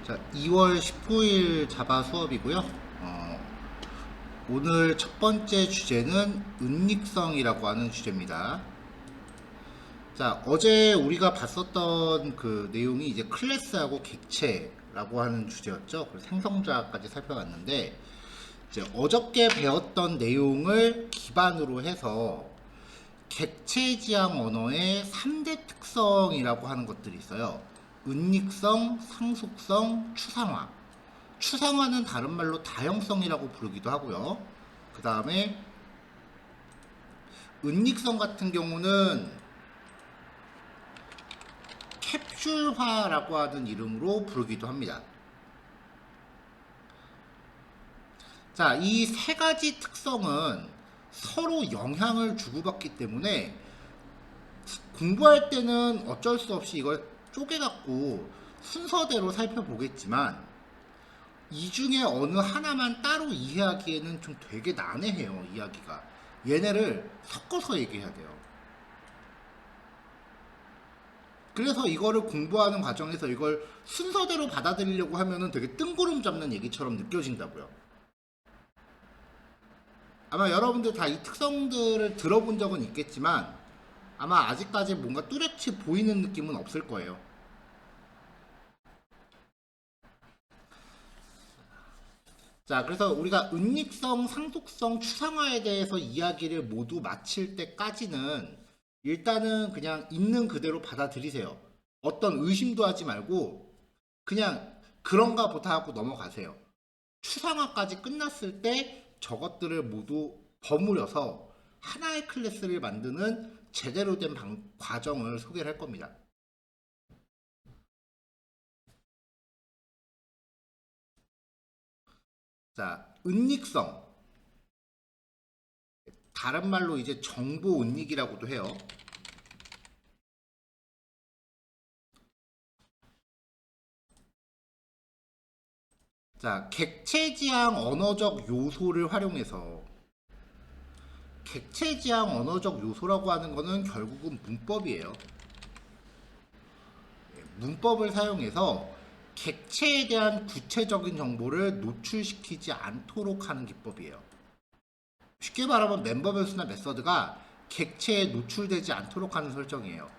자, 2월 19일 자바 수업이고요. 오늘 첫 번째 주제는 은닉성이라고 하는 주제입니다. 자, 어제 우리가 봤었던 그 내용이 이제 클래스하고 객체라고 하는 주제였죠. 그리고 생성자까지 살펴봤는데, 이제 어저께 배웠던 내용을 기반으로 해서 객체 지향 언어의 3대 특성이라고 하는 것들이 있어요. 은닉성, 상속성, 추상화. 추상화는 다른 말로 다형성이라고 부르기도 하고요. 그 다음에 은닉성 같은 경우는 캡슐화라고 하는 이름으로 부르기도 합니다. 자, 이 세 가지 특성은 서로 영향을 주고받기 때문에 공부할 때는 어쩔 수 없이 이걸 쪼개갖고 순서대로 살펴보겠지만 이 중에 어느 하나만 따로 이해하기에는 좀 되게 난해해요, 이야기가. 얘네를 섞어서 얘기해야 돼요. 그래서 이거를 공부하는 과정에서 이걸 순서대로 받아들이려고 하면은 되게 뜬구름 잡는 얘기처럼 느껴진다고요. 아마 여러분들 다 이 특성들을 들어본 적은 있겠지만 아마 아직까지 뭔가 뚜렷이 보이는 느낌은 없을 거예요. 자, 그래서 우리가 은닉성, 상속성, 추상화에 대해서 이야기를 모두 마칠 때까지는 일단은 그냥 있는 그대로 받아들이세요. 어떤 의심도 하지 말고 그냥 그런가 보다 하고 넘어가세요. 추상화까지 끝났을 때 저것들을 모두 버무려서 하나의 클래스를 만드는 제대로 된 과정을 소개를 할 겁니다. 자, 은닉성. 다른 말로 이제 정보 은닉이라고도 해요. 자, 객체지향 언어적 요소를 활용해서 객체지향 언어적 요소라고 하는 거는 결국은 문법이에요. 문법을 사용해서 객체에 대한 구체적인 정보를 노출시키지 않도록 하는 기법이에요. 쉽게 말하면 멤버 변수나 메서드가 객체에 노출되지 않도록 하는 설정이에요.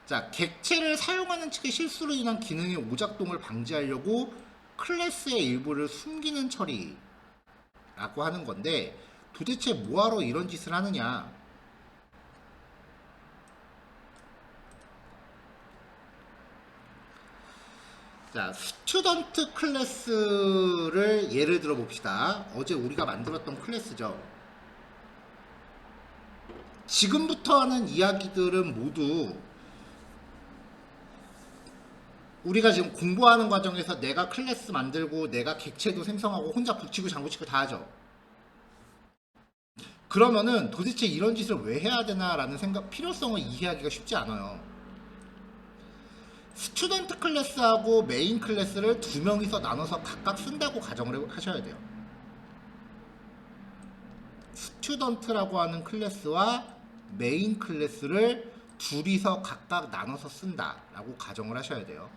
자, 객체를 사용하는 측의 실수로 인한 기능의 오작동을 방지하려고 클래스의 일부를 숨기는 처리라고 하는 건데 도대체 뭐하러 이런 짓을 하느냐? 자, 스튜던트 클래스를 예를 들어 봅시다. 어제 우리가 만들었던 클래스죠. 지금부터 하는 이야기들은 모두 우리가 지금 공부하는 과정에서 내가 클래스 만들고 내가 객체도 생성하고 혼자 북치고 장구치고 다 하죠. 그러면은 도대체 이런 짓을 왜 해야 되나라는 생각, 필요성을 이해하기가 쉽지 않아요. 스튜던트 클래스하고 메인 클래스를 두 명이서 나눠서 각각 쓴다고 가정을 하셔야 돼요. 스튜던트라고 하는 클래스와 메인 클래스를 둘이서 각각 나눠서 쓴다라고 가정을 하셔야 돼요.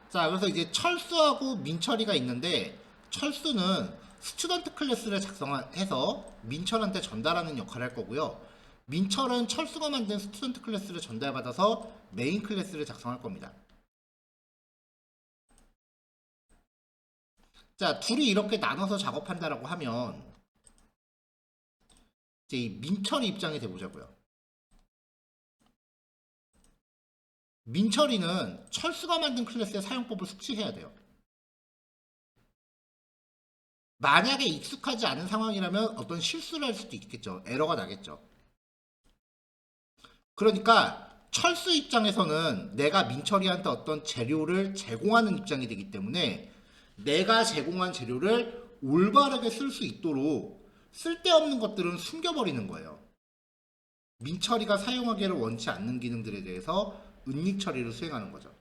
자, 그래서 이제 철수하고 민철이가 있는데 철수는 스튜던트 클래스를 작성해서 민철한테 전달하는 역할을 할 거고요. 민철은 철수가 만든 스튜던트 클래스를 전달받아서 메인 클래스를 작성할 겁니다. 자, 둘이 이렇게 나눠서 작업한다라고 하면 이제 이 민철이 입장이 돼보자고요. 민철이는 철수가 만든 클래스의 사용법을 숙지해야 돼요. 만약에 익숙하지 않은 상황이라면 어떤 실수를 할 수도 있겠죠. 에러가 나겠죠. 그러니까 철수 입장에서는 내가 민철이한테 어떤 재료를 제공하는 입장이 되기 때문에 내가 제공한 재료를 올바르게 쓸 수 있도록 쓸데없는 것들은 숨겨버리는 거예요. 민철이가 사용하기를 원치 않는 기능들에 대해서 은닉 처리를 수행하는 거죠.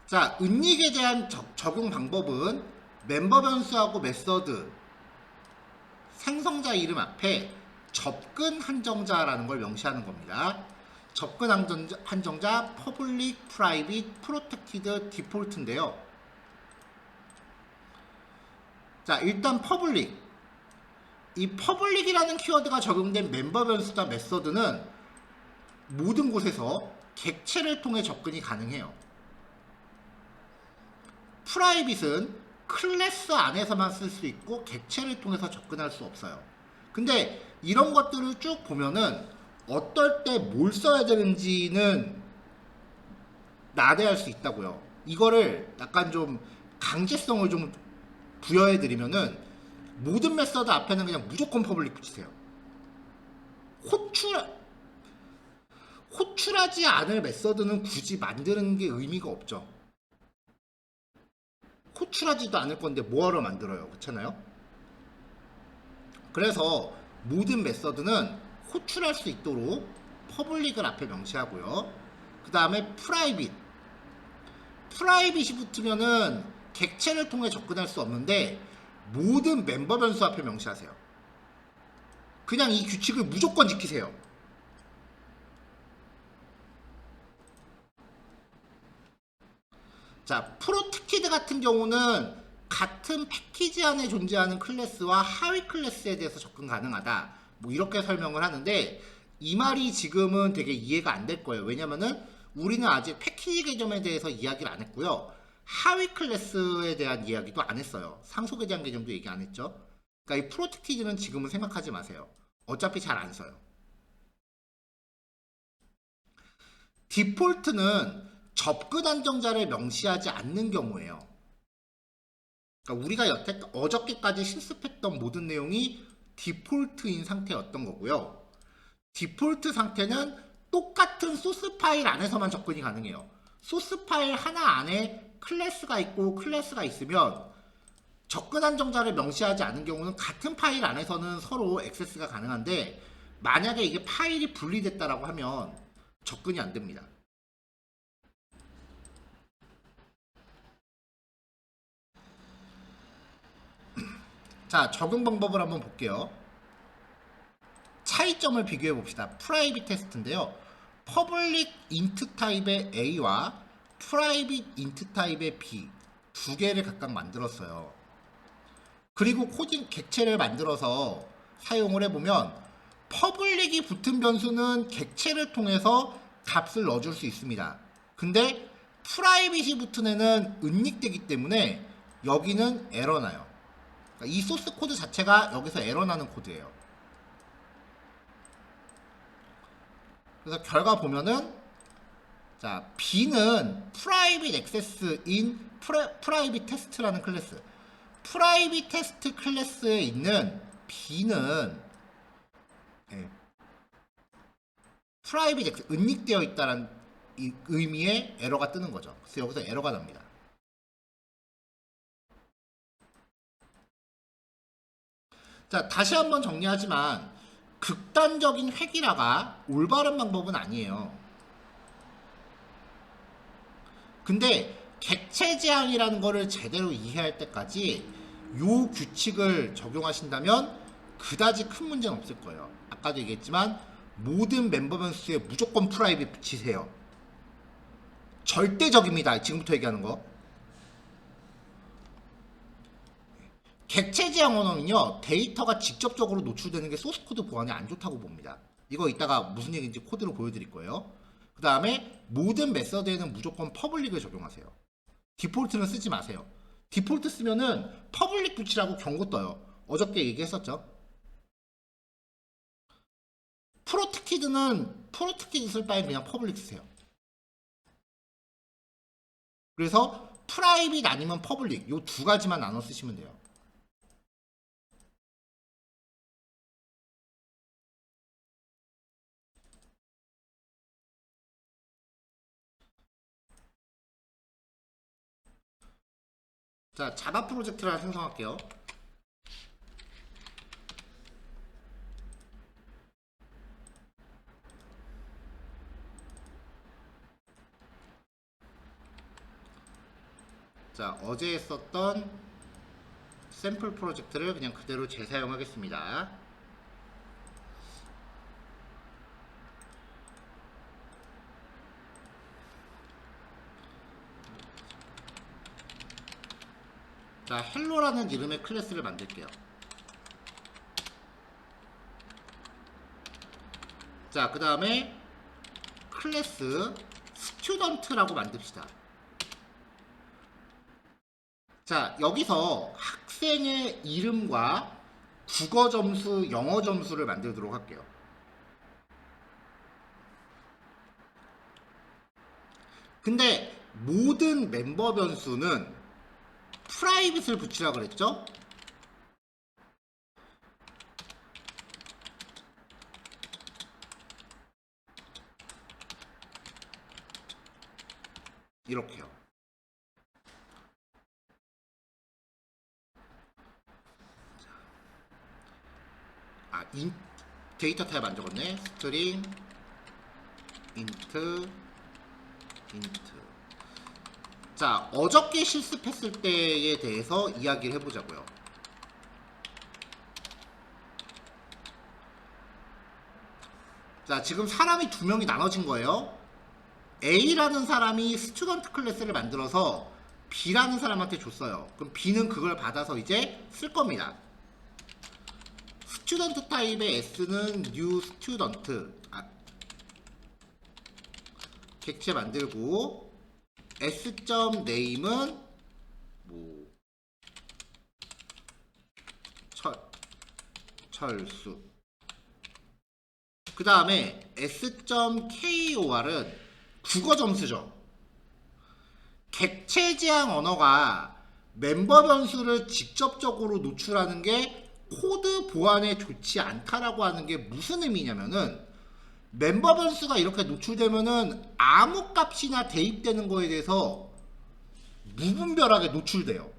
자, 은닉에 대한 적용 방법은 멤버 변수하고 메서드 생성자 이름 앞에 접근 한정자라는 걸 명시하는 겁니다. 접근 한정자 public, private, protected, default인데요. 자, 일단 public. 이 public이라는 키워드가 적용된 멤버 변수나 메서드는 모든 곳에서 객체를 통해 접근이 가능해요. 프라이빗은 클래스 안에서만 쓸 수 있고 객체를 통해서 접근할 수 없어요. 근데 이런 것들을 쭉 보면은 어떨 때 뭘 써야 되는지는 나대할 수 있다고요. 이거를 약간 좀 강제성을 좀 부여해 드리면은 모든 메서드 앞에는 그냥 무조건 퍼블릭 붙이세요. 호출하지 않을 메서드는 굳이 만드는 게 의미가 없죠. 호출하지도 않을 건데 뭐하러 만들어요, 그렇잖아요? 그래서 모든 메서드는 호출할 수 있도록 퍼블릭을 앞에 명시하고요. 그 다음에 프라이빗이 붙으면은 객체를 통해 접근할 수 없는데 모든 멤버 변수 앞에 명시하세요. 그냥 이 규칙을 무조건 지키세요. 자, 프로텍티드 같은 경우는 같은 패키지 안에 존재하는 클래스와 하위 클래스에 대해서 접근 가능하다. 뭐 이렇게 설명을 하는데 이 말이 지금은 되게 이해가 안 될 거예요. 왜냐면은 우리는 아직 패키지 개념에 대해서 이야기를 안 했고요. 하위 클래스에 대한 이야기도 안 했어요. 상속에 대한 개념도 얘기 안 했죠. 그러니까 이 프로텍티드는 지금은 생각하지 마세요. 어차피 잘 안 써요. 디폴트는 접근 한정자를 명시하지 않는 경우예요. 그러니까 우리가 어저께까지 실습했던 모든 내용이 디폴트인 상태였던 거고요. 디폴트 상태는 똑같은 소스 파일 안에서만 접근이 가능해요. 소스 파일 하나 안에 클래스가 있고 클래스가 있으면 접근 한정자를 명시하지 않은 경우는 같은 파일 안에서는 서로 액세스가 가능한데 만약에 이게 파일이 분리됐다라고 하면 접근이 안 됩니다. 자, 적용 방법을 한번 볼게요. 차이점을 비교해 봅시다. 프라이빗 테스트인데요. 퍼블릭 인트 타입의 A와 프라이빗 인트 타입의 B 두 개를 각각 만들었어요. 그리고 코딩 객체를 만들어서 사용을 해보면 퍼블릭이 붙은 변수는 객체를 통해서 값을 넣어줄 수 있습니다. 근데 프라이빗이 붙은 애는 은닉되기 때문에 여기는 에러 나요. 그러니까 이 소스 코드 자체가 여기서 에러 나는 코드예요. 그래서 결과 보면은 자, B는 private access in private test라는 클래스. 프라이빗 테스트 클래스에 있는 B는 예, 프라이빗 액세스 은닉되어 있다는 의미의 에러가 뜨는 거죠. 그래서 여기서 에러가 납니다. 자, 다시 한번 정리하지만 극단적인 획일화가 올바른 방법은 아니에요. 근데 객체 제한이라는 거를 제대로 이해할 때까지 요 규칙을 적용하신다면 그다지 큰 문제는 없을 거예요. 아까도 얘기했지만 모든 멤버 변수에 무조건 프라이빗 붙이세요. 절대적입니다. 지금부터 얘기하는 거. 객체 제한 언어는요, 데이터가 직접적으로 노출되는 게 소스 코드 보안에 안 좋다고 봅니다. 이거 이따가 무슨 얘기인지 코드로 보여드릴 거예요. 그 다음에 모든 메서드에는 무조건 퍼블릭을 적용하세요. 디폴트는 쓰지 마세요. 디폴트 쓰면은 퍼블릭 붙이라고 경고 떠요. 어저께 얘기했었죠. 프로텍티드 쓸 바엔 그냥 퍼블릭 쓰세요. 그래서 프라이빗 아니면 퍼블릭 요 두 가지만 나눠 쓰시면 돼요. 자, 자바 프로젝트를 하나 생성할게요. 자, 어제 했었던 샘플 프로젝트를 그냥 그대로 재사용하겠습니다. 자, 헬로라는 이름의 클래스를 만들게요. 자, 그 다음에 클래스 스튜던트라고 만듭시다. 자, 여기서 학생의 이름과 국어 점수, 영어 점수를 만들도록 할게요. 근데 모든 멤버 변수는 프라이빗을 붙이라 그랬죠? 이렇게요. 아, 데이터 타입 안 적었네. 스트링 인트. 자, 어저께 실습했을 때에 대해서 이야기를 해보자고요. 자, 지금 사람이 두 명이 나눠진 거예요. A라는 사람이 스튜던트 클래스를 만들어서 B라는 사람한테 줬어요. 그럼 B는 그걸 받아서 이제 쓸 겁니다. 스튜던트 타입의 S는 new student. 객체 만들고 S.name은 뭐 철수. 그 다음에 S.kor은 국어 점수죠. 객체 지향 언어가 멤버 변수를 직접적으로 노출하는 게 코드 보안에 좋지 않다라고 하는 게 무슨 의미냐면은, 멤버 변수가 이렇게 노출되면은 아무 값이나 대입되는 거에 대해서 무분별하게 노출돼요.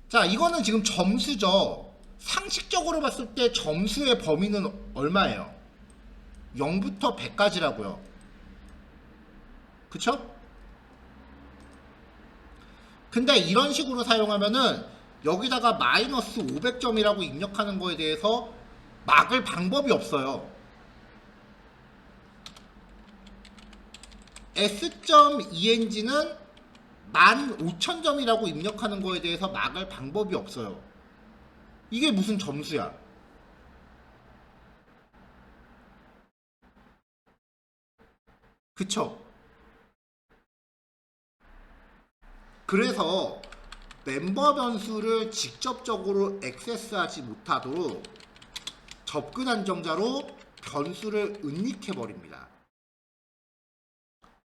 자, 이거는 지금 점수죠. 상식적으로 봤을 때 점수의 범위는 얼마예요? 0부터 100까지라고요. 그쵸? 근데 이런 식으로 사용하면은 여기다가 마이너스 500점이라고 입력하는 거에 대해서 막을 방법이 없어요. S.eng는 15,000점이라고 입력하는 거에 대해서 막을 방법이 없어요. 이게 무슨 점수야? 그쵸? 그래서 멤버 변수를 직접적으로 액세스하지 못하도록 접근 안정자로 변수를 은닉해버립니다.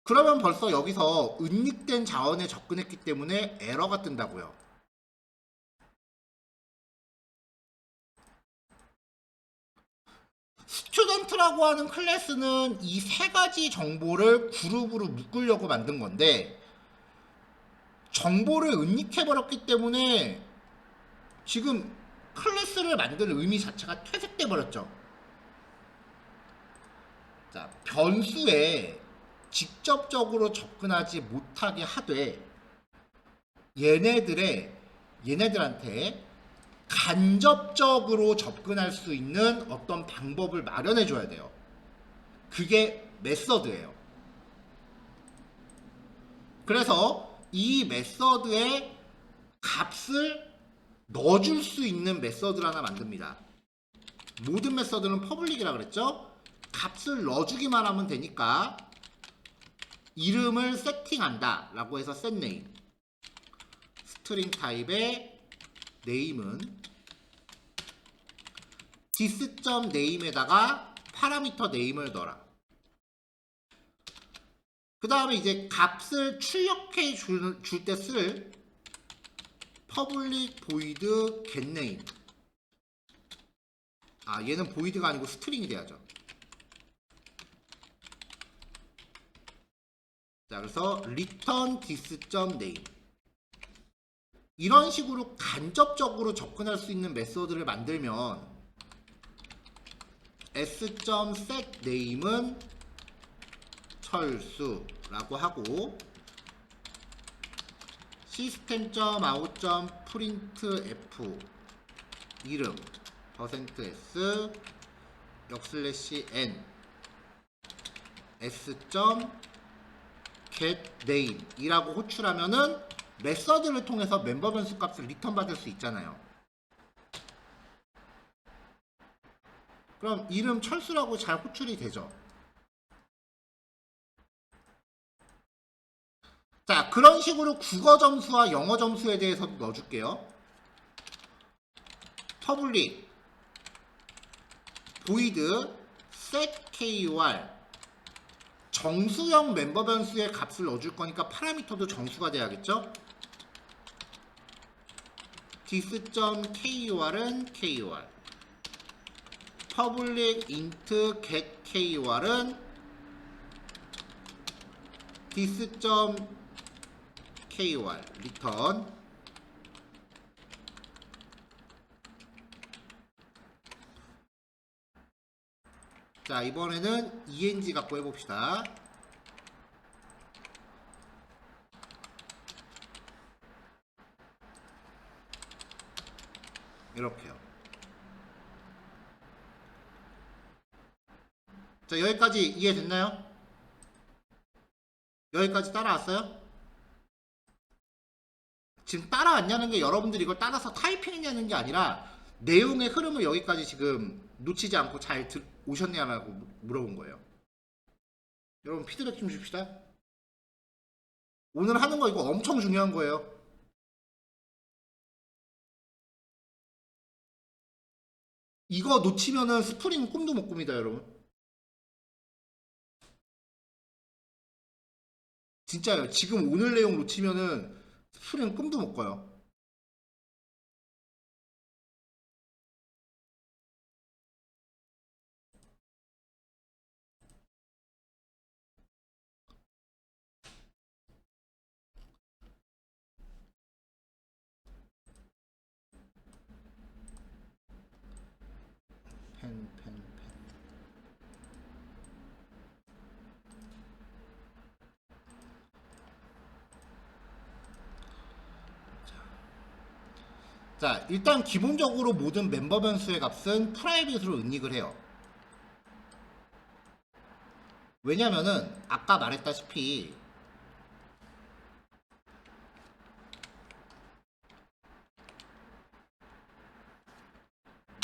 그러면 벌써 여기서 은닉된 자원에 접근했기 때문에 에러가 뜬다고요. 스튜던트라고 하는 클래스는 이 세 가지 정보를 그룹으로 묶으려고 만든 건데, 정보를 은닉해버렸기 때문에 지금 클래스를 만들 의미 자체가 퇴색돼 버렸죠. 자, 변수에 직접적으로 접근하지 못하게 하되 얘네들한테 간접적으로 접근할 수 있는 어떤 방법을 마련해 줘야 돼요. 그게 메서드예요. 그래서 이 메서드에 값을 넣어줄 수 있는 메서드를 하나 만듭니다. 모든 메서드는 퍼블릭이라 그랬죠? 값을 넣어주기만 하면 되니까 이름을 세팅한다 라고 해서 setName. 스트링 타입의 name은 this.name에다가 파라미터 name을 넣어라. 그 다음에 이제 값을 출력해 줄 때 쓸 public void getName. 얘는 void가 아니고 스트링이 돼야죠. 자, 그래서 return this.name. 이런 식으로 간접적으로 접근할 수 있는 메서드를 만들면 s.setName은 철수라고 하고, system.out.printf 이름 %s /n s.getName 이라고 호출하면은 메서드를 통해서 멤버 변수 값을 리턴 받을 수 있잖아요. 그럼 이름 철수라고 잘 호출이 되죠. 자, 그런 식으로 국어 점수와 영어 점수에 대해서도 넣어줄게요. public void setKUR 정수형 멤버 변수의 값을 넣어줄 거니까 파라미터도 정수가 돼야겠죠? this.kur은 kur public int getkur은 this.kur return 자, 이번에는 ENG 갖고 해봅시다. 이렇게요. 자, 여기까지 이해됐나요? 여기까지 따라왔어요? 지금 따라왔냐는 게 여러분들이 이걸 따라서 타이핑했냐는 게 아니라 내용의 흐름을 여기까지 지금 놓치지 않고 잘 오셨냐라고 물어본 거예요. 여러분 피드백 좀 줍시다. 오늘 하는 거 이거 엄청 중요한 거예요. 이거 놓치면은 스프링 꿈도 못 꿉니다, 여러분. 진짜요. 지금 오늘 내용 놓치면은 스프링 꿈도 못 꿔요. 펜. 자, 일단 기본적으로 모든 멤버 변수의 값은 프라이빗으로 은닉을 해요. 왜냐면은 아까 말했다시피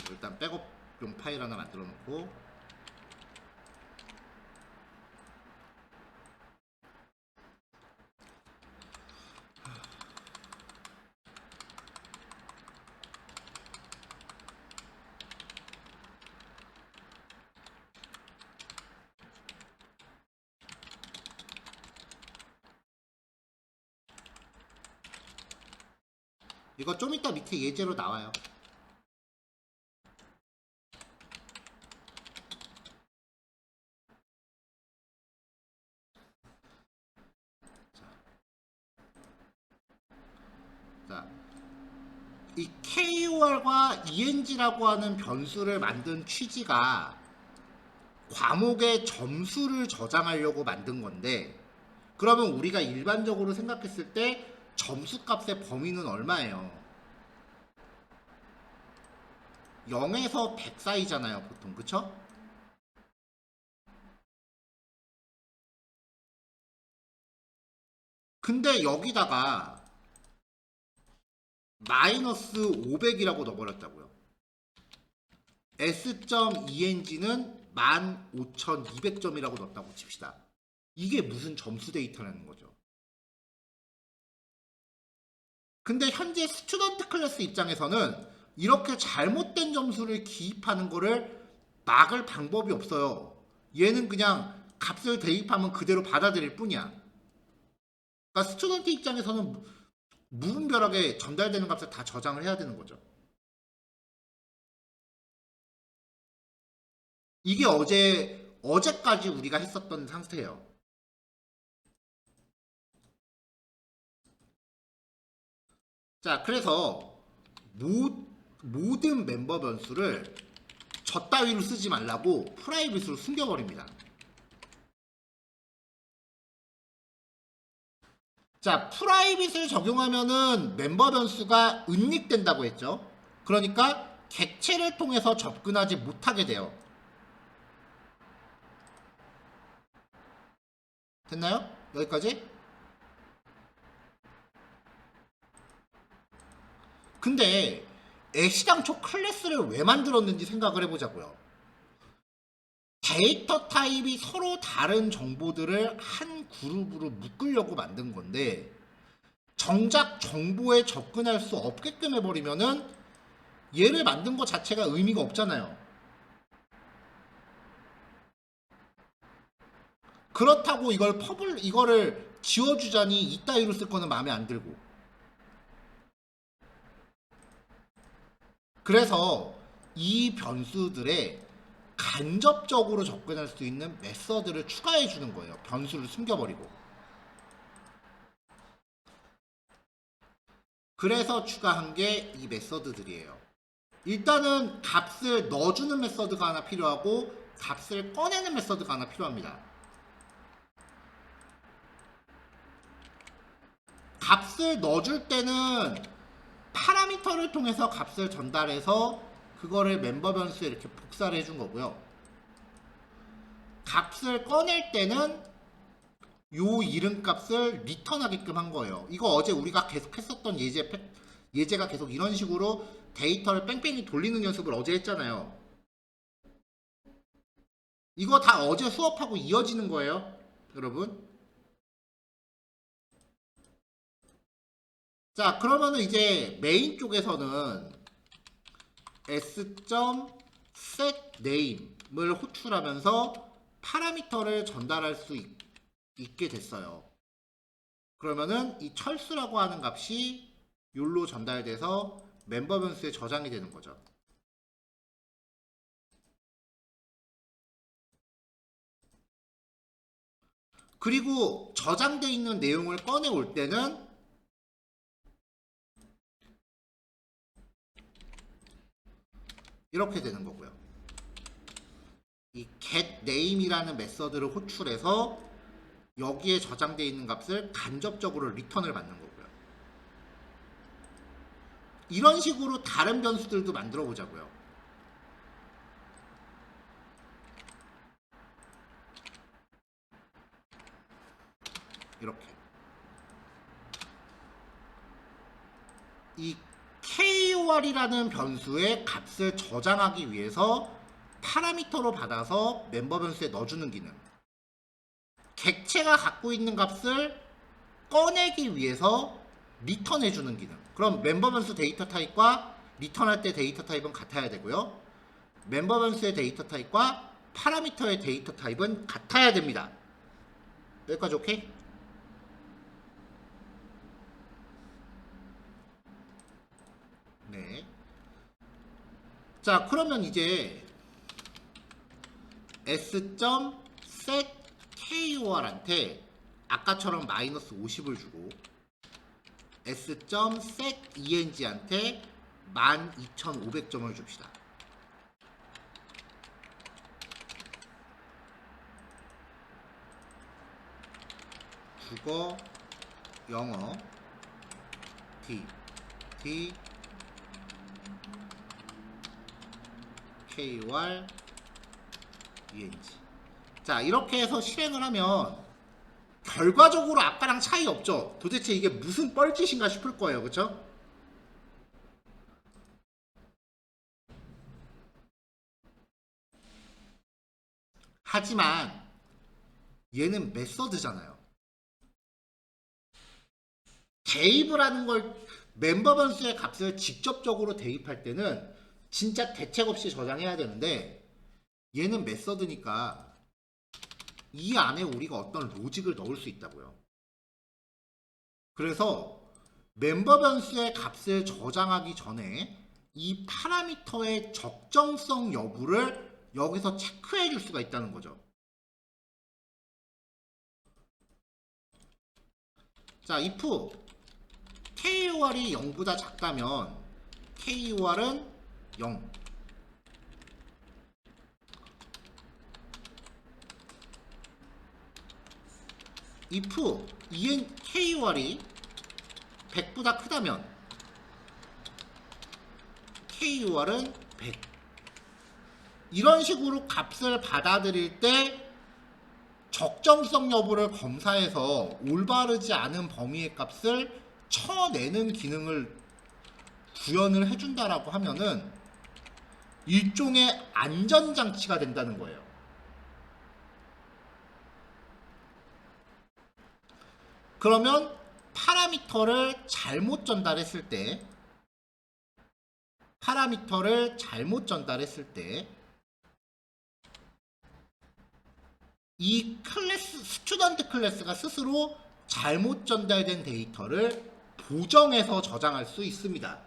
일단 백업용 파일 하나 만들어 놓고 이거 좀 이따 밑에 예제로 나와요. 자, 이 KUR과 ENG라고 하는 변수를 만든 취지가 과목의 점수를 저장하려고 만든 건데, 그러면 우리가 일반적으로 생각했을 때 점수값의 범위는 얼마예요? 0에서 100 사이잖아요, 보통. 그쵸? 근데 여기다가 마이너스 500이라고 넣어버렸다고요. S.ENG는 15,200점이라고 넣었다고 칩시다. 이게 무슨 점수 데이터라는 거죠. 근데 현재 스튜던트 클래스 입장에서는 이렇게 잘못된 점수를 기입하는 거를 막을 방법이 없어요. 얘는 그냥 값을 대입하면 그대로 받아들일 뿐이야. 그러니까 스튜던트 입장에서는 무분별하게 전달되는 값을 다 저장을 해야 되는 거죠. 이게 어제까지 우리가 했었던 상태예요. 자, 그래서 모든 멤버 변수를 저 따위로 쓰지 말라고 프라이빗으로 숨겨버립니다. 자, 프라이빗을 적용하면은 멤버 변수가 은닉된다고 했죠. 그러니까 객체를 통해서 접근하지 못하게 돼요. 됐나요? 여기까지? 근데 애시당초 클래스를 왜 만들었는지 생각을 해보자고요. 데이터 타입이 서로 다른 정보들을 한 그룹으로 묶으려고 만든 건데 정작 정보에 접근할 수 없게끔 해버리면은 얘를 만든 것 자체가 의미가 없잖아요. 그렇다고 이거를 지워주자니 이따위로 쓸 거는 마음에 안 들고. 그래서 이 변수들에 간접적으로 접근할 수 있는 메서드를 추가해 주는 거예요. 변수를 숨겨버리고. 그래서 추가한 게 이 메서드들이에요. 일단은 값을 넣어주는 메서드가 하나 필요하고 값을 꺼내는 메서드가 하나 필요합니다. 값을 넣어줄 때는 파라미터를 통해서 값을 전달해서 그거를 멤버 변수에 이렇게 복사를 해준 거고요. 값을 꺼낼 때는 요 이름값을 리턴하게끔 한 거예요. 이거 어제 우리가 계속 했었던 예제가 계속 이런 식으로 데이터를 뺑뺑이 돌리는 연습을 어제 했잖아요. 이거 다 어제 수업하고 이어지는 거예요, 여러분. 자, 그러면은 이제 메인 쪽에서는 s.setName을 호출하면서 파라미터를 전달할 수 있게 됐어요. 그러면은 이 철수라고 하는 값이 욜로 전달돼서 멤버 변수에 저장이 되는 거죠. 그리고 저장돼 있는 내용을 꺼내 올 때는 이렇게 되는 거고요. 이 getName이라는 메서드를 호출해서 여기에 저장되어 있는 값을 간접적으로 리턴을 받는 거고요. 이런 식으로 다른 변수들도 만들어 보자고요. 이렇게 이 KOR이라는 변수의 값을 저장하기 위해서 파라미터로 받아서 멤버 변수에 넣어주는 기능, 객체가 갖고 있는 값을 꺼내기 위해서 리턴해주는 기능. 그럼 멤버 변수 데이터 타입과 리턴할 때 데이터 타입은 같아야 되고요. 멤버 변수의 데이터 타입과 파라미터의 데이터 타입은 같아야 됩니다. 여기까지 오케이? 네. 자, 그러면 이제 s.setKOR한테 아까처럼 마이너스 50을 주고 s.setEng한테 12,500점을 줍시다. 국어, 영어, T, KOR, ENG. 자, 이렇게 해서 실행을 하면 결과적으로 아까랑 차이 없죠? 도대체 이게 무슨 뻘짓인가 싶을 거예요. 그쵸? 하지만 얘는 메서드잖아요. 대입을 하는 걸 멤버 변수의 값을 직접적으로 대입할 때는 진짜 대책 없이 저장해야 되는데 얘는 메서드니까 이 안에 우리가 어떤 로직을 넣을 수 있다고요. 그래서 멤버 변수의 값을 저장하기 전에 이 파라미터의 적정성 여부를 여기서 체크해 줄 수가 있다는 거죠. 자, if KOR이 0보다 작다면 KOR은 0. if KUR이 100보다 크다면 KUR은 100. 이런 식으로 값을 받아들일 때 적정성 여부를 검사해서 올바르지 않은 범위의 값을 쳐내는 기능을 구현을 해준다라고 하면은 일종의 안전장치가 된다는 거예요. 그러면 파라미터를 잘못 전달했을 때 이 클래스, 스튜던트 클래스가 스스로 잘못 전달된 데이터를 보정해서 저장할 수 있습니다.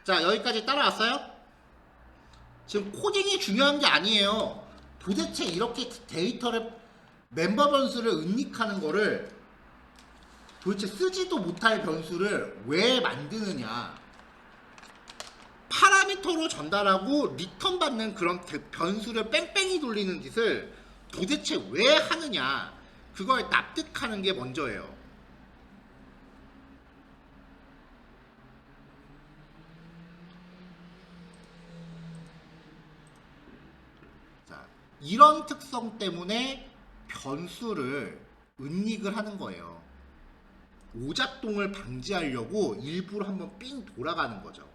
자, 여기까지 따라왔어요? 지금 코딩이 중요한 게 아니에요. 도대체 이렇게 데이터를 멤버 변수를 은닉하는 거를 도대체 쓰지도 못할 변수를 왜 만드느냐. 파라미터로 전달하고 리턴 받는 그런 변수를 뺑뺑이 돌리는 짓을 도대체 왜 하느냐. 그걸 납득하는 게 먼저예요. 자, 이런 특성 때문에 변수를 은닉을 하는 거예요. 오작동을 방지하려고 일부러 한번 삥 돌아가는 거죠.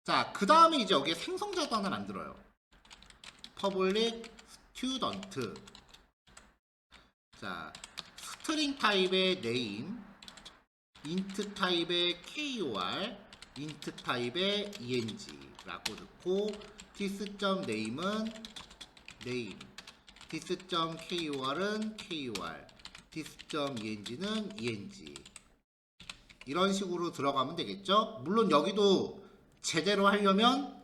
자, 그 다음에 이제 여기에 생성자도 하나 만들어요. public student. 자, 스트링 타입의 name, int 타입의 KUR, int 타입의 ENG라고 넣고 this.name은 name, this.KUR은 KUR, this.ENG는 ENG. 이런 식으로 들어가면 되겠죠? 물론 여기도 제대로 하려면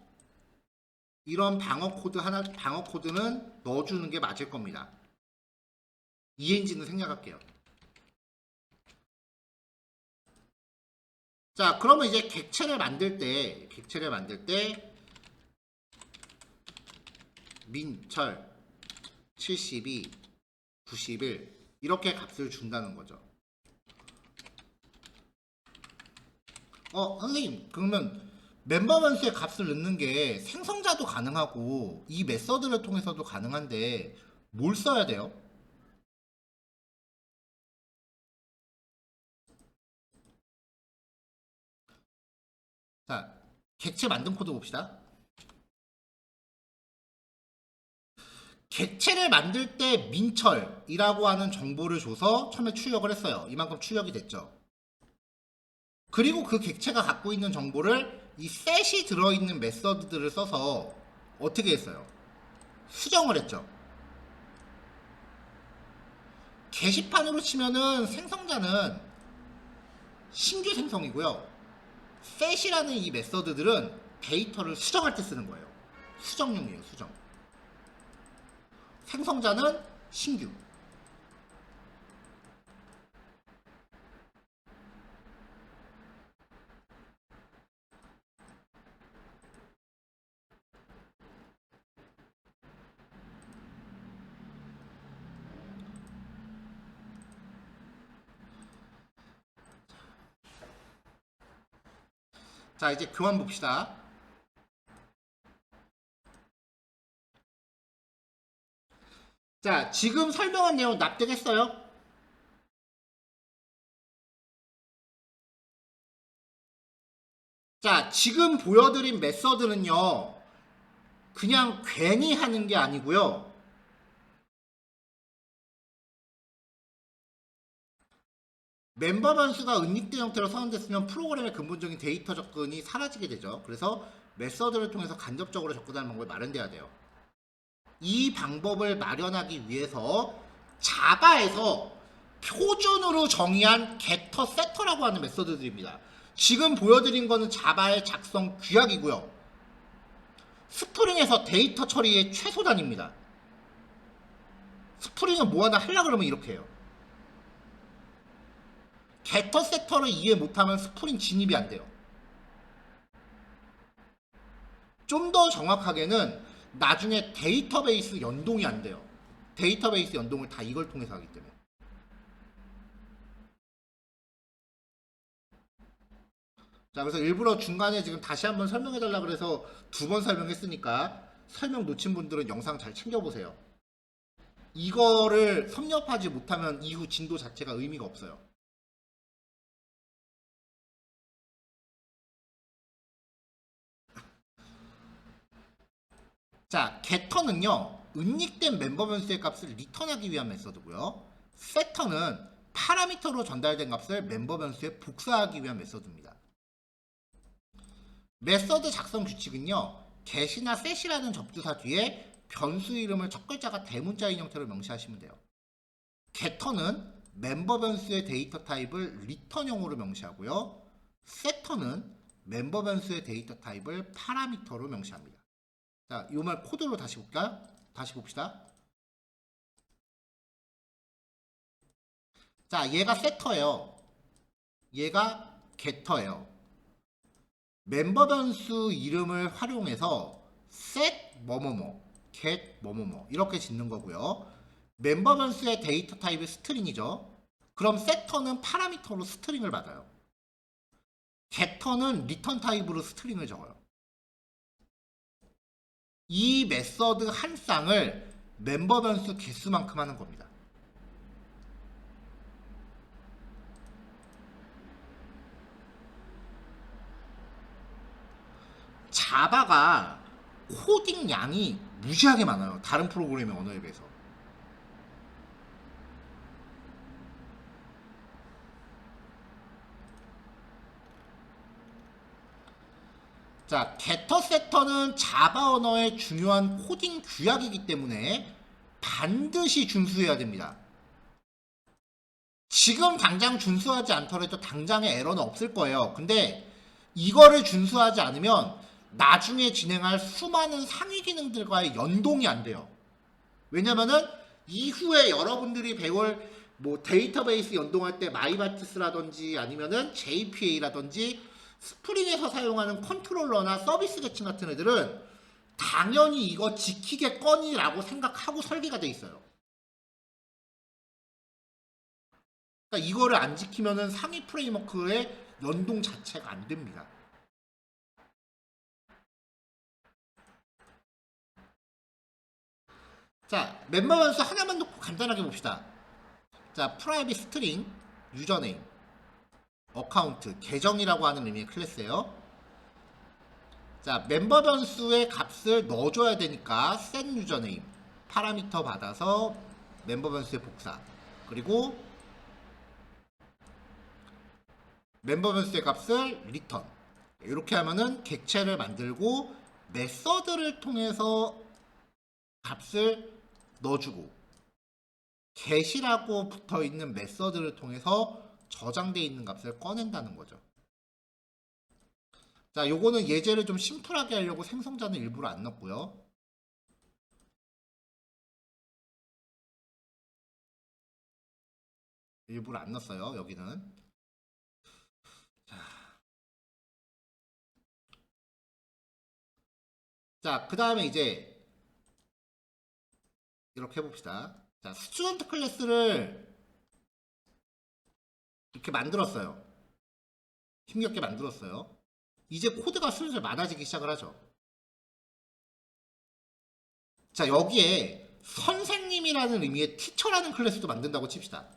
이런 방어 코드는 넣어주는 게 맞을 겁니다. ENG는 생략할게요. 자, 그러면 이제 객체를 만들 때 민철 72, 91 이렇게 값을 준다는 거죠. 선생님, 그러면 멤버 변수의 값을 넣는 게 생성자도 가능하고 이 메서드를 통해서도 가능한데 뭘 써야 돼요? 자, 객체 만든 코드 봅시다. 객체를 만들 때 민철이라고 하는 정보를 줘서 처음에 출력을 했어요. 이만큼 출력이 됐죠. 그리고 그 객체가 갖고 있는 정보를 이 셋이 들어있는 메서드들을 써서 어떻게 했어요? 수정을 했죠. 게시판으로 치면은 생성자는 신규 생성이고요. 셋이라는 이 메서드들은 데이터를 수정할 때 쓰는 거예요. 수정용이에요, 수정. 생성자는 신규. 자, 이제 그만 봅시다. 자, 지금 설명한 내용 납득했어요? 자, 지금 보여드린 메서드는요, 그냥 괜히 하는 게 아니고요. 멤버 변수가 은닉된 형태로 선언됐으면 프로그램의 근본적인 데이터 접근이 사라지게 되죠. 그래서 메서드를 통해서 간접적으로 접근하는 방법이 마련돼야 돼요. 이 방법을 마련하기 위해서 자바에서 표준으로 정의한 getter, setter라고 하는 메서드들입니다. 지금 보여드린 거는 자바의 작성 규약이고요. 스프링에서 데이터 처리의 최소단입니다. 스프링은 뭐 하나 하려고 그러면 이렇게 해요. 게터 세터를 이해 못하면 스프링 진입이 안 돼요. 좀 더 정확하게는 나중에 데이터베이스 연동이 안 돼요. 데이터베이스 연동을 다 이걸 통해서 하기 때문에. 자, 그래서 일부러 중간에 지금 다시 한번 설명해 달라고 그래서 2번 설명했으니까 설명 놓친 분들은 영상 잘 챙겨보세요. 이거를 섭렵하지 못하면 이후 진도 자체가 의미가 없어요. 자, 게터는요, 은닉된 멤버 변수의 값을 리턴하기 위한 메서드고요. 세터는 파라미터로 전달된 값을 멤버 변수에 복사하기 위한 메서드입니다. 메서드 작성 규칙은요, get이나 set이라는 접두사 뒤에 변수 이름을 첫 글자가 대문자인 형태로 명시하시면 돼요. getter는 멤버 변수의 데이터 타입을 리턴형으로 명시하고요. setter는 멤버 변수의 데이터 타입을 파라미터로 명시합니다. 자, 이 말 코드로 다시 볼까요? 다시 봅시다. 자, 얘가 setter예요. 얘가 getter예요. 멤버 변수 이름을 활용해서 set 뭐뭐뭐, get 뭐뭐뭐 이렇게 짓는 거고요. 멤버 변수의 데이터 타입이 스트링이죠. 그럼 setter는 파라미터로 스트링을 받아요. getter는 리턴 타입으로 스트링을 적어요. 이 메서드 한 쌍을 멤버 변수 개수만큼 하는 겁니다. 자바가 코딩 양이 무지하게 많아요. 다른 프로그래밍 언어에 비해서. 자, getter setter는 자바 언어의 중요한 코딩 규약이기 때문에 반드시 준수해야 됩니다. 지금 당장 준수하지 않더라도 당장의 에러는 없을 거예요. 근데 이거를 준수하지 않으면 나중에 진행할 수많은 상위 기능들과의 연동이 안 돼요. 왜냐면은 이후에 여러분들이 배울 뭐 데이터베이스 연동할 때 마이바티스라든지 아니면은 JPA라든지 스프링에서 사용하는 컨트롤러나 서비스 계층 같은 애들은 당연히 이거 지키겠거니라고 생각하고 설계가 돼 있어요. 그러니까 이거를 안 지키면은 상위 프레임워크의 연동 자체가 안 됩니다. 자, 멤버 변수 하나만 놓고 간단하게 봅시다. 자, 프라이빗 스트링, 유저네임, 어카운트, 계정이라고 하는 의미의 클래스예요. 자, 멤버 변수의 값을 넣어줘야 되니까 set 유저네임, 파라미터 받아서 멤버 변수의 복사, 그리고 멤버 변수의 값을 리턴. 이렇게 하면은 객체를 만들고 메서드를 통해서 값을 넣어주고 get이라고 붙어있는 메서드를 통해서 저장되어 있는 값을 꺼낸다는 거죠. 자, 요거는 예제를 좀 심플하게 하려고 생성자는 일부러 안 넣었고요. 일부러 안 넣었어요, 여기는. 자, 그 다음에 이제 이렇게 해봅시다. 자, 스튜던트 클래스를 이렇게 만들었어요. 힘겹게 만들었어요. 이제 코드가 슬슬 많아지기 시작을 하죠. 자, 여기에 선생님이라는 의미의 티처라는 클래스도 만든다고 칩시다.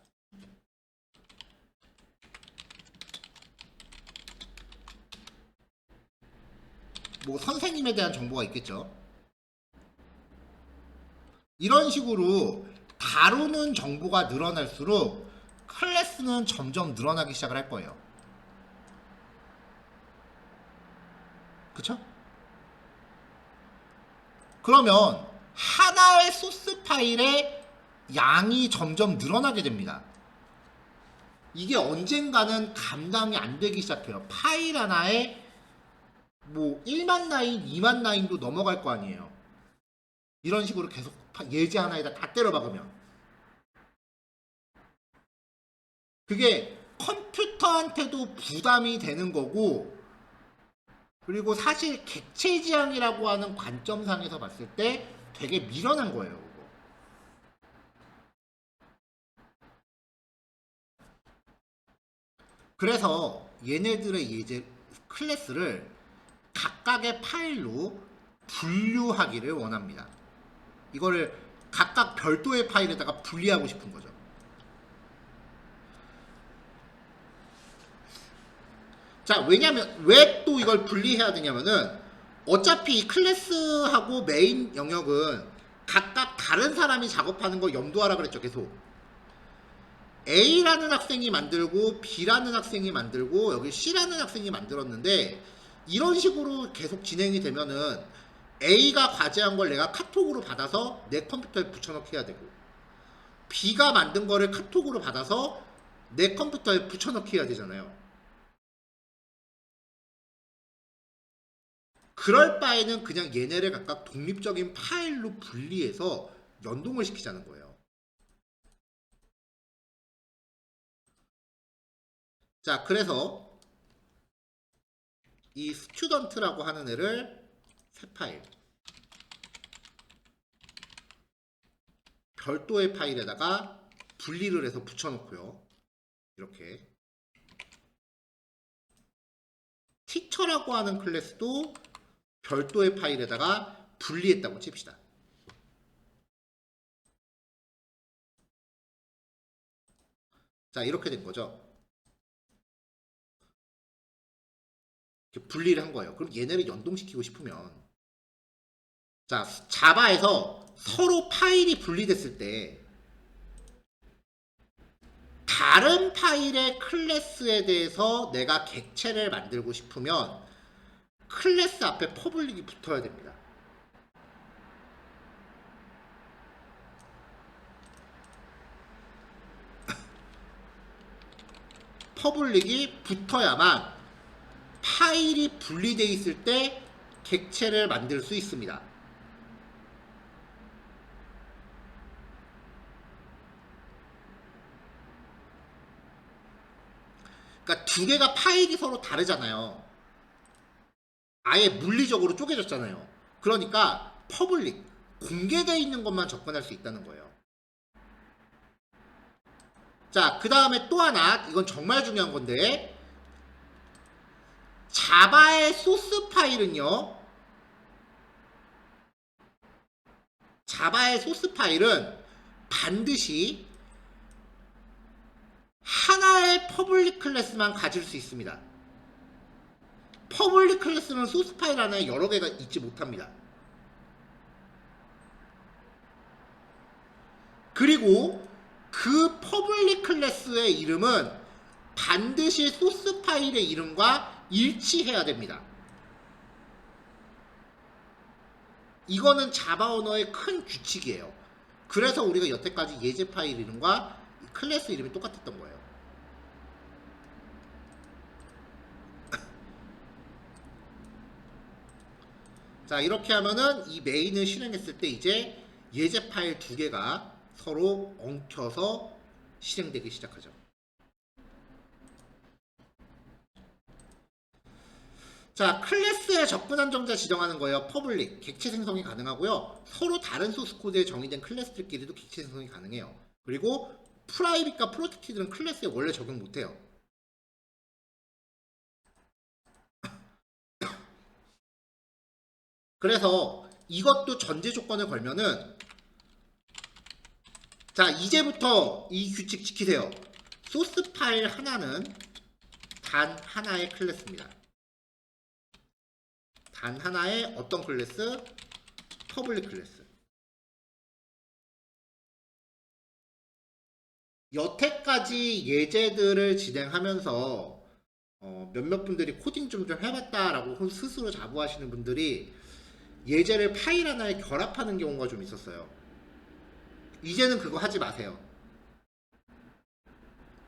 뭐 선생님에 대한 정보가 있겠죠. 이런 식으로 다루는 정보가 늘어날수록 클래스는 점점 늘어나기 시작을 할 거예요. 그쵸? 그러면 하나의 소스 파일의 양이 점점 늘어나게 됩니다. 이게 언젠가는 감당이 안 되기 시작해요. 파일 하나에 뭐 1만 라인, 2만 라인도 넘어갈 거 아니에요. 이런 식으로 계속 예제 하나에다 다 때려 박으면 그게 컴퓨터한테도 부담이 되는 거고, 그리고 사실 객체 지향이라고 하는 관점상에서 봤을 때 되게 미련한 거예요. 그거. 그래서 얘네들의 예제 클래스를 각각의 파일로 분류하기를 원합니다. 이거를 각각 별도의 파일에다가 분리하고 싶은 거죠. 자, 왜냐면 왜 또 이걸 분리해야 되냐면은 어차피 이 클래스하고 메인 영역은 각각 다른 사람이 작업하는 거 염두하라 그랬죠. 계속 A라는 학생이 만들고 B라는 학생이 만들고 여기 C라는 학생이 만들었는데, 이런 식으로 계속 진행이 되면은 A가 과제한 걸 내가 카톡으로 받아서 내 컴퓨터에 붙여넣기 해야 되고, B가 만든 거를 카톡으로 받아서 내 컴퓨터에 붙여넣기 해야 되잖아요. 그럴 바에는 그냥 얘네를 각각 독립적인 파일로 분리해서 연동을 시키자는 거예요. 자, 그래서 이 스튜던트라고 하는 애를 새 파일, 별도의 파일에다가 분리를 해서 붙여놓고요. 이렇게 티처라고 하는 클래스도 별도의 파일에다가 분리했다고 칩시다. 자, 이렇게 된 거죠. 이렇게 분리를 한 거예요. 그럼 얘네를 연동시키고 싶으면, 자, 자바에서 서로 파일이 분리됐을 때 다른 파일의 클래스에 대해서 내가 객체를 만들고 싶으면 클래스 앞에 퍼블릭이 붙어야 됩니다. 퍼블릭이 붙어야만 파일이 분리되어 있을 때 객체를 만들 수 있습니다. 그러니까 두 개가 파일이 서로 다르잖아요. 아예 물리적으로 쪼개졌잖아요. 그러니까 퍼블릭, 공개되어 있는 것만 접근할 수 있다는 거예요. 자, 그 다음에 또 하나, 이건 정말 중요한 건데, 자바의 소스 파일은요, 자바의 소스 파일은 반드시 하나의 퍼블릭 클래스만 가질 수 있습니다. 퍼블릭 클래스는 소스 파일 안에 여러 개가 있지 못합니다. 그리고 그 퍼블릭 클래스의 이름은 반드시 소스 파일의 이름과 일치해야 됩니다. 이거는 자바 언어의 큰 규칙이에요. 그래서 우리가 여태까지 예제 파일 이름과 클래스 이름이 똑같았던 거예요. 자, 이렇게 하면은 이 메인을 실행했을 때 이제 예제 파일 두 개가 서로 엉켜서 실행되기 시작하죠. 자, 클래스에 접근 한정자 지정하는 거예요. 퍼블릭, 객체 생성이 가능하고요. 서로 다른 소스 코드에 정의된 클래스들끼리도 객체 생성이 가능해요. 그리고 프라이빗과 프로텍티드는 클래스에 원래 적용 못해요. 그래서 이것도 전제 조건을 걸면은, 자, 이제부터 이 규칙 지키세요. 소스 파일 하나는 단 하나의 클래스입니다. 단 하나의 어떤 클래스? 퍼블릭 클래스. 여태까지 예제들을 진행하면서 몇몇 분들이 코딩 좀 해봤다라고 스스로 자부하시는 분들이 예제를 파일 하나에 결합하는 경우가 좀 있었어요. 이제는 그거 하지 마세요.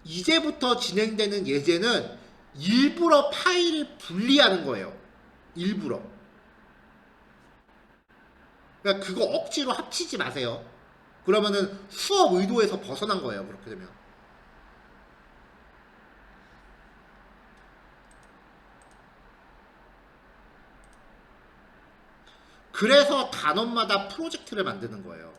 이제부터 진행되는 예제는 일부러 파일을 분리하는 거예요. 일부러. 그러니까 그거 억지로 합치지 마세요. 그러면은 수업 의도에서 벗어난 거예요. 그렇게 되면. 그래서 단원마다 프로젝트를 만드는 거예요.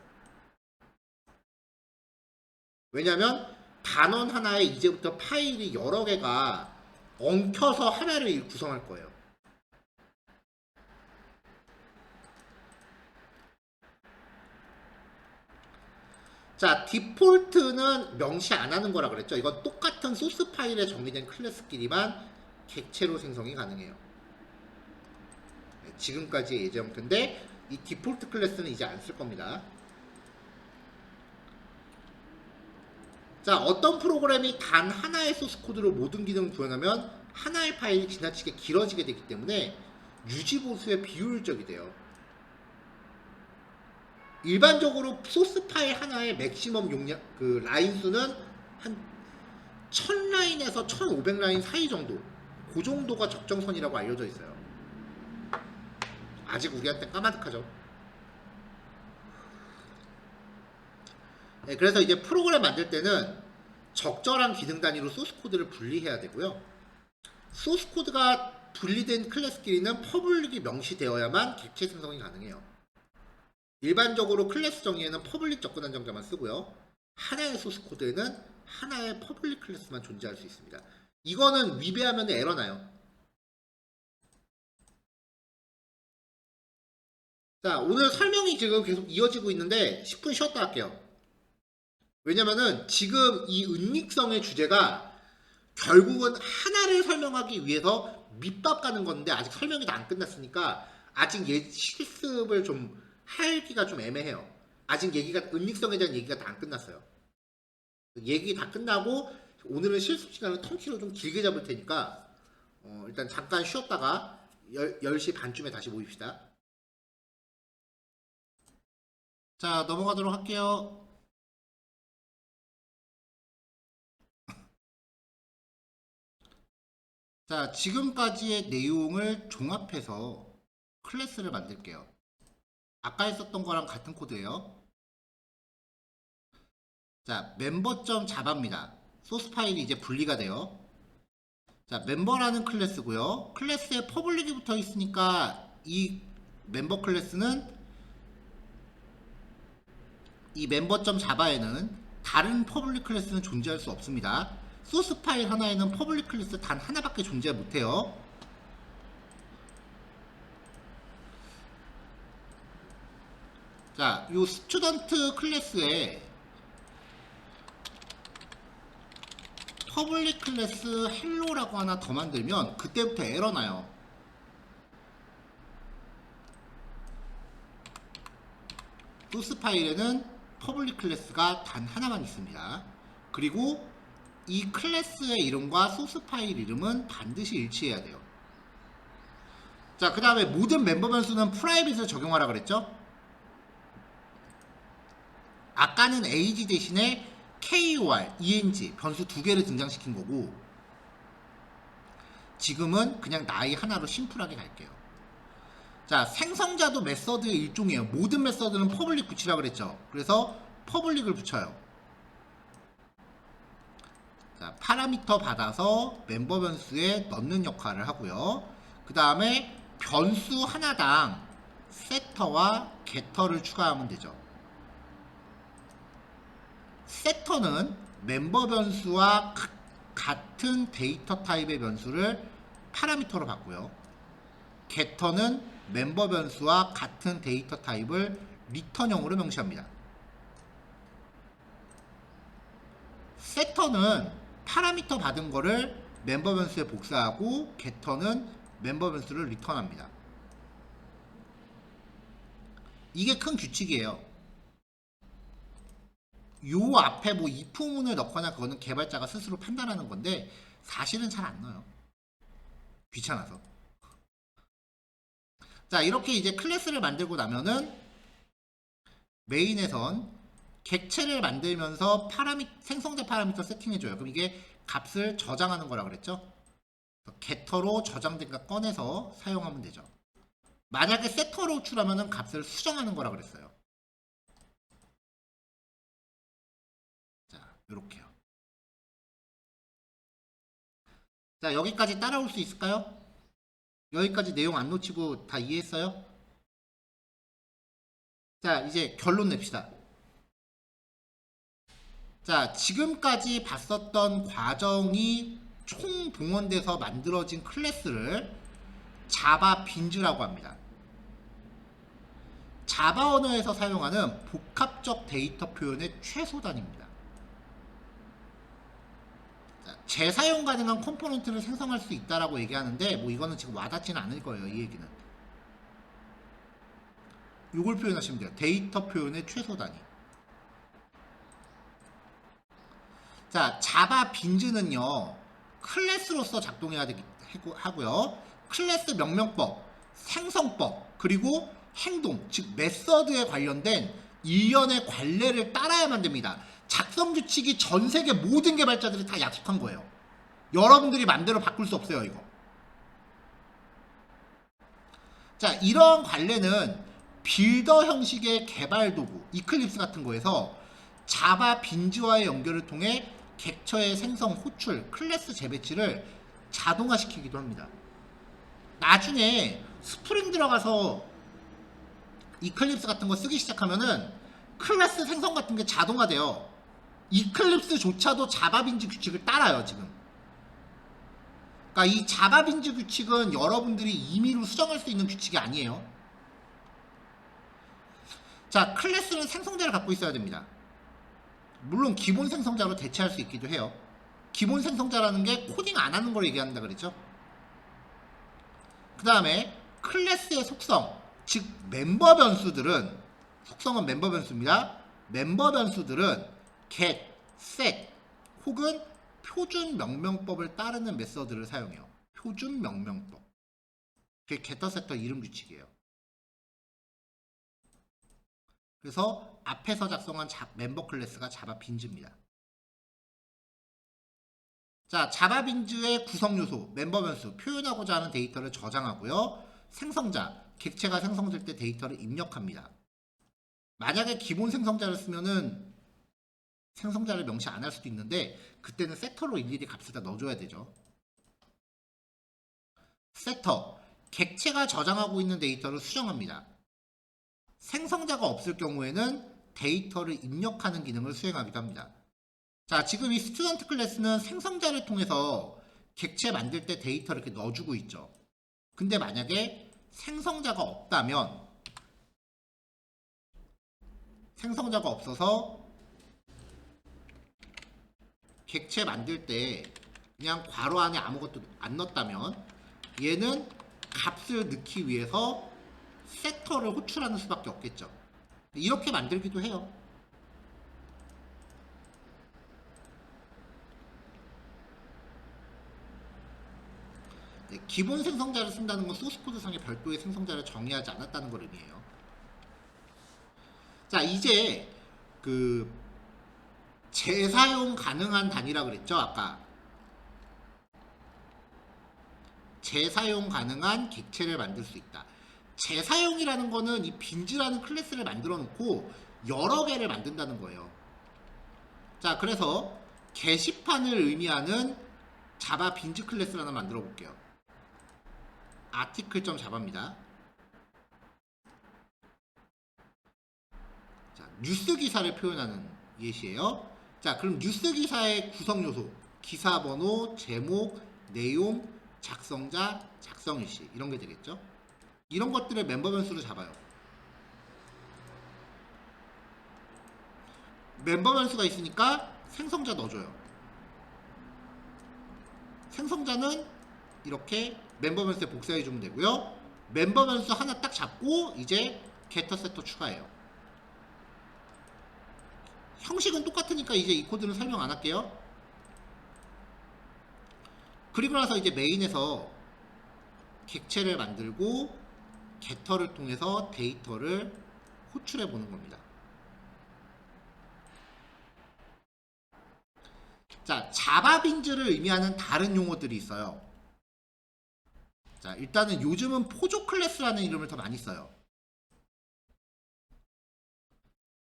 왜냐면 단원 하나에 이제부터 파일이 여러 개가 엉켜서 하나를 구성할 거예요. 자, 디폴트는 명시 안 하는 거라 그랬죠. 이건 똑같은 소스 파일에 정의된 클래스끼리만 객체로 생성이 가능해요. 네, 지금까지의 예제 형태인데 이 디폴트 클래스는 이제 안 쓸 겁니다. 자, 어떤 프로그램이 단 하나의 소스 코드로 모든 기능을 구현하면 하나의 파일이 지나치게 길어지게 되기 때문에 유지 보수에 비효율적이 돼요. 일반적으로 소스 파일 하나의 맥시멈 용량 그 라인 수는 한 1000라인에서 1500라인 사이 정도. 그 정도가 적정선이라고 알려져 있어요. 아직 우리한테 까마득하죠. 네, 그래서 이제 프로그램 만들 때는 적절한 기능 단위로 소스 코드를 분리해야 되고요. 소스 코드가 분리된 클래스끼리는 퍼블릭이 명시되어야만 객체 생성이 가능해요. 일반적으로 클래스 정의에는 퍼블릭 접근 한정자만 쓰고요. 하나의 소스 코드에는 하나의 퍼블릭 클래스만 존재할 수 있습니다. 이거는 위배하면 에러 나요. 자, 오늘 설명이 지금 계속 이어지고 있는데 10분 쉬었다 할게요. 왜냐면은 지금 이 은닉성의 주제가 결국은 하나를 설명하기 위해서 밑밥 가는 건데 아직 설명이 다 안 끝났으니까 아직 실습을 좀 하기가 좀 애매해요. 아직 얘기가 은닉성에 대한 얘기가 다 안 끝났어요. 얘기 다 끝나고 오늘은 실습 시간을 텅키로 좀 길게 잡을 테니까 일단 잠깐 쉬었다가 10시 반쯤에 다시 모입시다. 자, 넘어가도록 할게요. 자, 지금까지의 내용을 종합해서 클래스를 만들게요. 아까 했었던 거랑 같은 코드예요. 자, 멤버.자바입니다. 소스 파일이 이제 분리가 돼요. 자, 멤버라는 클래스고요. 클래스에 퍼블릭이 붙어 있으니까 이 멤버 클래스는 이 멤버.자바에는 다른 퍼블릭 클래스는 존재할 수 없습니다. 소스 파일 하나에는 퍼블릭 클래스 단 하나밖에 존재 못해요. 자, 요 스튜던트 클래스에 퍼블릭 클래스 헬로라고 하나 더 만들면 그때부터 에러 나요. 소스 파일에는 퍼블릭 클래스가 단 하나만 있습니다. 그리고 이 클래스의 이름과 소스 파일 이름은 반드시 일치해야 돼요. 자, 그 다음에 모든 멤버 변수는 프라이빗을 적용하라 그랬죠? 아까는 age 대신에 KOR, ENG 변수 두 개를 등장시킨 거고 지금은 그냥 나이 하나로 심플하게 갈게요. 자, 생성자도 메서드의 일종이에요. 모든 메서드는 퍼블릭 붙이라 그랬죠. 그래서 퍼블릭을 붙여요. 자, 파라미터 받아서 멤버 변수에 넣는 역할을 하고요. 그 다음에 변수 하나당 세터와 게터를 추가하면 되죠. 세터는 멤버 변수와 같은 데이터 타입의 변수를 파라미터로 받고요. 게터는 멤버 변수와 같은 데이터 타입을 리턴형으로 명시합니다. 세터는 파라미터 받은 거를 멤버 변수에 복사하고 게터는 멤버 변수를 리턴합니다. 이게 큰 규칙이에요. 요 앞에 뭐 if문을 넣거나 그거는 개발자가 스스로 판단하는 건데 사실은 잘 안 넣어요. 귀찮아서. 자, 이렇게 이제 클래스를 만들고 나면은 메인에선 객체를 만들면서 생성자 파라미터 세팅해줘요. 그럼 이게 값을 저장하는 거라 그랬죠? 게터로 저장된 거 꺼내서 사용하면 되죠. 만약에 세터로 호출하면은 값을 수정하는 거라 그랬어요. 자, 요렇게요. 자, 여기까지 따라올 수 있을까요? 여기까지 내용 안 놓치고 다 이해했어요? 자, 이제 결론 냅시다. 자, 지금까지 봤었던 과정이 총동원돼서 만들어진 클래스를 자바 빈즈라고 합니다. 자바 언어에서 사용하는 복합적 데이터 표현의 최소 단위입니다. 자, 재사용 가능한 컴포넌트를 생성할 수 있다라고 얘기하는데 뭐 이거는 지금 와닿지는 않을 거예요. 이 얘기는. 이걸 표현하시면 돼요. 데이터 표현의 최소 단위. 자, 자바 빈즈는요. 클래스로서 작동해야 하고요. 클래스 명명법, 생성법, 그리고 행동, 즉 메서드에 관련된 일련의 관례를 따라야만 됩니다. 작성 규칙이 전 세계 모든 개발자들이 다 약속한 거예요. 여러분들이 맘대로 바꿀 수 없어요, 이거. 자, 이런 관례는 빌더 형식의 개발 도구, 이클립스 같은 거에서 자바 빈즈와의 연결을 통해 객처의 생성, 호출, 클래스 재배치를 자동화시키기도 합니다. 나중에 스프링 들어가서 이클립스 같은 거 쓰기 시작하면은 클래스 생성 같은 게 자동화돼요. 이클립스조차도 자바 빈즈 규칙을 따라요, 지금. 그러니까 이 자바 빈즈 규칙은 여러분들이 임의로 수정할 수 있는 규칙이 아니에요. 자, 클래스는 생성자를 갖고 있어야 됩니다. 물론 기본 생성자로 대체할 수 있기도 해요. 기본 생성자라는 게 코딩 안 하는 걸 얘기한다 그랬죠. 그 다음에 클래스의 속성, 즉 멤버 변수들은, 속성은 멤버 변수입니다. 멤버 변수들은 get, set 혹은 표준 명명법을 따르는 메서드를 사용해요. 표준 명명법. 그게 getter, setter 이름 규칙이에요. 그래서 앞에서 작성한 멤버 클래스가 자바 빈즈입니다. 자, 자바 빈즈의 구성 요소, 멤버 변수, 표현하고자 하는 데이터를 저장하고요. 생성자, 객체가 생성될 때 데이터를 입력합니다. 만약에 기본 생성자를 쓰면은 생성자를 명시 안 할 수도 있는데 그때는 세터로 일일이 값을 다 넣어줘야 되죠. 세터, 객체가 저장하고 있는 데이터를 수정합니다. 생성자가 없을 경우에는 데이터를 입력하는 기능을 수행하기도 합니다. 자, 지금 이 스튜던트 클래스는 생성자를 통해서 객체 만들 때 데이터를 이렇게 넣어주고 있죠. 근데 만약에 생성자가 없다면, 생성자가 없어서 객체 만들 때 그냥 괄호 안에 아무것도 안 넣었다면 얘는 값을 넣기 위해서 세터를 호출하는 수밖에 없겠죠. 이렇게 만들기도 해요. 네, 기본 생성자를 쓴다는 건 소스코드상의 별도의 생성자를 정의하지 않았다는 걸 의미해요. 자, 이제 그 재사용 가능한 단위라 그랬죠, 아까. 재사용 가능한 객체를 만들 수 있다. 재사용이라는 거는 이 빈즈라는 클래스를 만들어 놓고 여러 개를 만든다는 거예요. 자, 그래서 게시판을 의미하는 자바 빈즈 클래스를 하나 만들어 볼게요. article.java입니다. 자, 뉴스 기사를 표현하는 예시예요. 자, 그럼 뉴스 기사의 구성 요소, 기사 번호, 제목, 내용, 작성자, 작성일시 이런 게 되겠죠. 이런 것들을 멤버 변수로 잡아요. 멤버 변수가 있으니까 생성자 넣어줘요. 생성자는 이렇게 멤버 변수에 복사해주면 되고요. 멤버 변수 하나 딱 잡고 이제 getter, setter 추가해요. 형식은 똑같으니까 이제 이 코드는 설명 안 할게요. 그리고 나서 이제 메인에서 객체를 만들고 getter를 통해서 데이터를 호출해 보는 겁니다. 자, 자바 빈즈를 의미하는 다른 용어들이 있어요. 자, 일단은 요즘은 포조 클래스라는 이름을 더 많이 써요.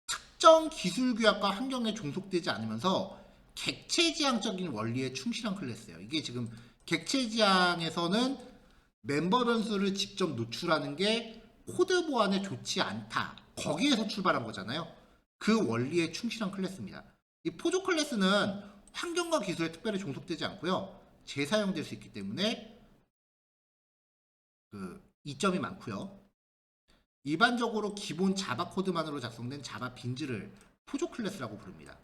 특정 기술 규약과 환경에 종속되지 않으면서 객체지향적인 원리에 충실한 클래스예요. 이게 지금 객체지향에서는 멤버 변수를 직접 노출하는 게 코드 보안에 좋지 않다. 거기에서 출발한 거잖아요. 그 원리에 충실한 클래스입니다. 이 포조 클래스는 환경과 기술에 특별히 종속되지 않고요. 재사용될 수 있기 때문에 그 이점이 많고요. 일반적으로 기본 자바 코드만으로 작성된 자바 빈즈를 포조 클래스라고 부릅니다.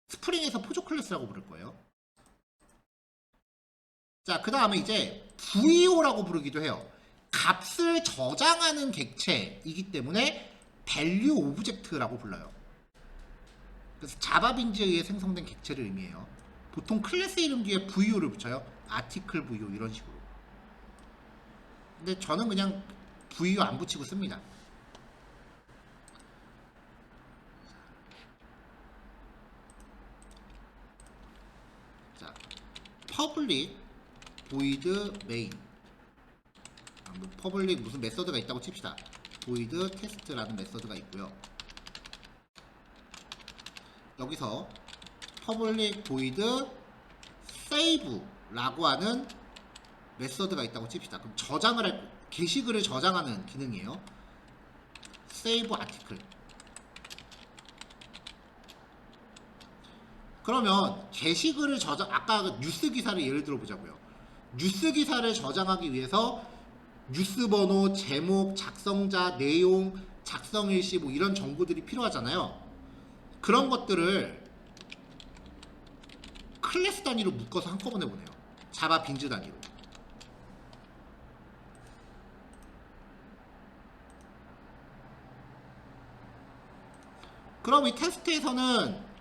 스프링에서 포조 클래스라고 부를 거예요. 자, 그 다음에 이제 VO라고 부르기도 해요. 값을 저장하는 객체이기 때문에 value object라고 불러요. 그래서 자바 빈즈에 의해 생성된 객체를 의미해요. 보통 클래스 이름 뒤에 VO를 붙여요. 아티클 VO 이런 식으로. 근데 저는 그냥 VO 안 붙이고 씁니다. 자, public void main. public 무슨 메서드가 있다고 칩시다. void test라는 메서드가 있고요. 여기서 public void save라고 하는 메서드가 있다고 칩시다. 그럼 저장을 할 게시글을 저장하는 기능이에요. save article. 그러면 게시글을 저장, 아까 그 뉴스 기사를 예를 들어 보자고요. 뉴스 기사를 저장하기 위해서 뉴스 번호, 제목, 작성자, 내용, 작성일시 뭐 이런 정보들이 필요하잖아요. 그런 것들을 클래스 단위로 묶어서 한꺼번에 보내요. 자바 빈즈 단위로. 그럼 이 테스트에서는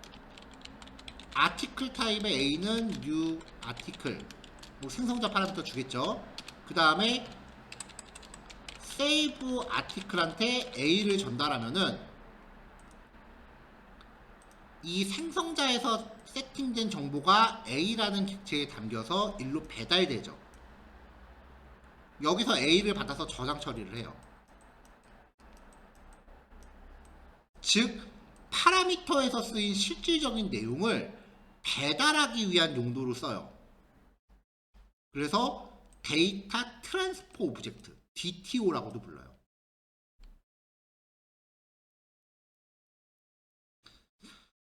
아티클 타입의 A는 new 아티클 뭐 생성자 파라미터 주겠죠. 그 다음에 save 아티클한테 A를 전달하면은 이 생성자에서 세팅된 정보가 A라는 객체에 담겨서 일로 배달되죠. 여기서 A를 받아서 저장 처리를 해요. 즉 파라미터에서 쓰인 실질적인 내용을 배달하기 위한 용도로 써요. 그래서 데이터 트랜스포 오브젝트 DTO라고도 불러요.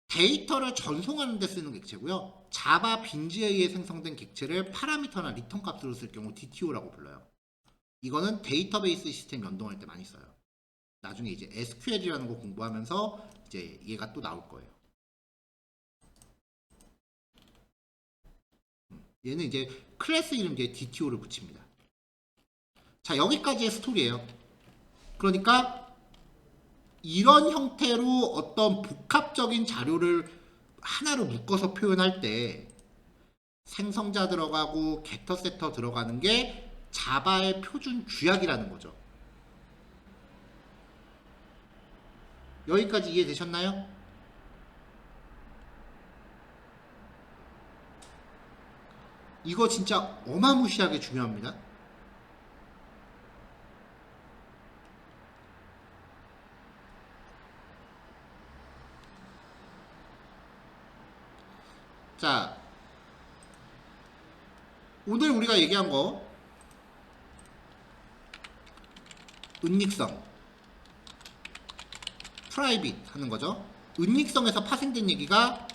데이터를 전송하는 데 쓰는 객체고요. 자바 빈즈에 의해 생성된 객체를 파라미터나 리턴 값으로 쓸 경우 DTO라고 불러요. 이거는 데이터베이스 시스템 연동할 때 많이 써요. 나중에 이제 SQL이라는 거 공부하면서 이제 얘가 또 나올 거예요. 얘는 이제 클래스 이름 뒤에 DTO를 붙입니다. 자, 여기까지의 스토리예요. 그러니까 이런 형태로 어떤 복합적인 자료를 하나로 묶어서 표현할 때 생성자 들어가고 게터 세터 들어가는 게 자바의 표준 규약이라는 거죠. 여기까지 이해되셨나요? 이거 진짜 어마무시하게 중요합니다. 자, 오늘 우리가 얘기한 거 은닉성, 프라이빗 하는 거죠. 은닉성에서 파생된 얘기가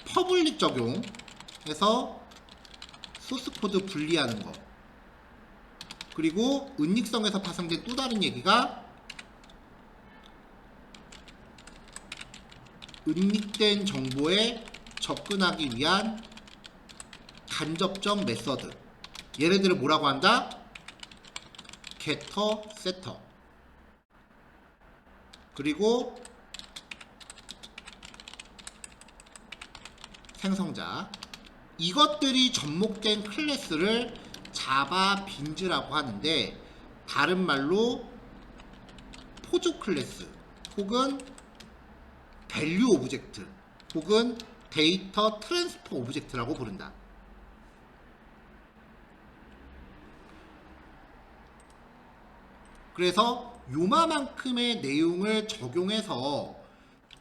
퍼블릭 적용해서 소스코드 분리하는 거, 그리고 은닉성에서 파생된 또 다른 얘기가 은닉된 정보에 접근하기 위한 간접적 메서드. 얘네들을 뭐라고 한다? getter, setter. 그리고 생성자. 이것들이 접목된 클래스를 자바 빈즈라고 하는데, 다른 말로 포조 클래스 혹은 밸류 오브젝트 혹은 데이터 트랜스포 오브젝트라고 부른다. 그래서 요만큼의 내용을 적용해서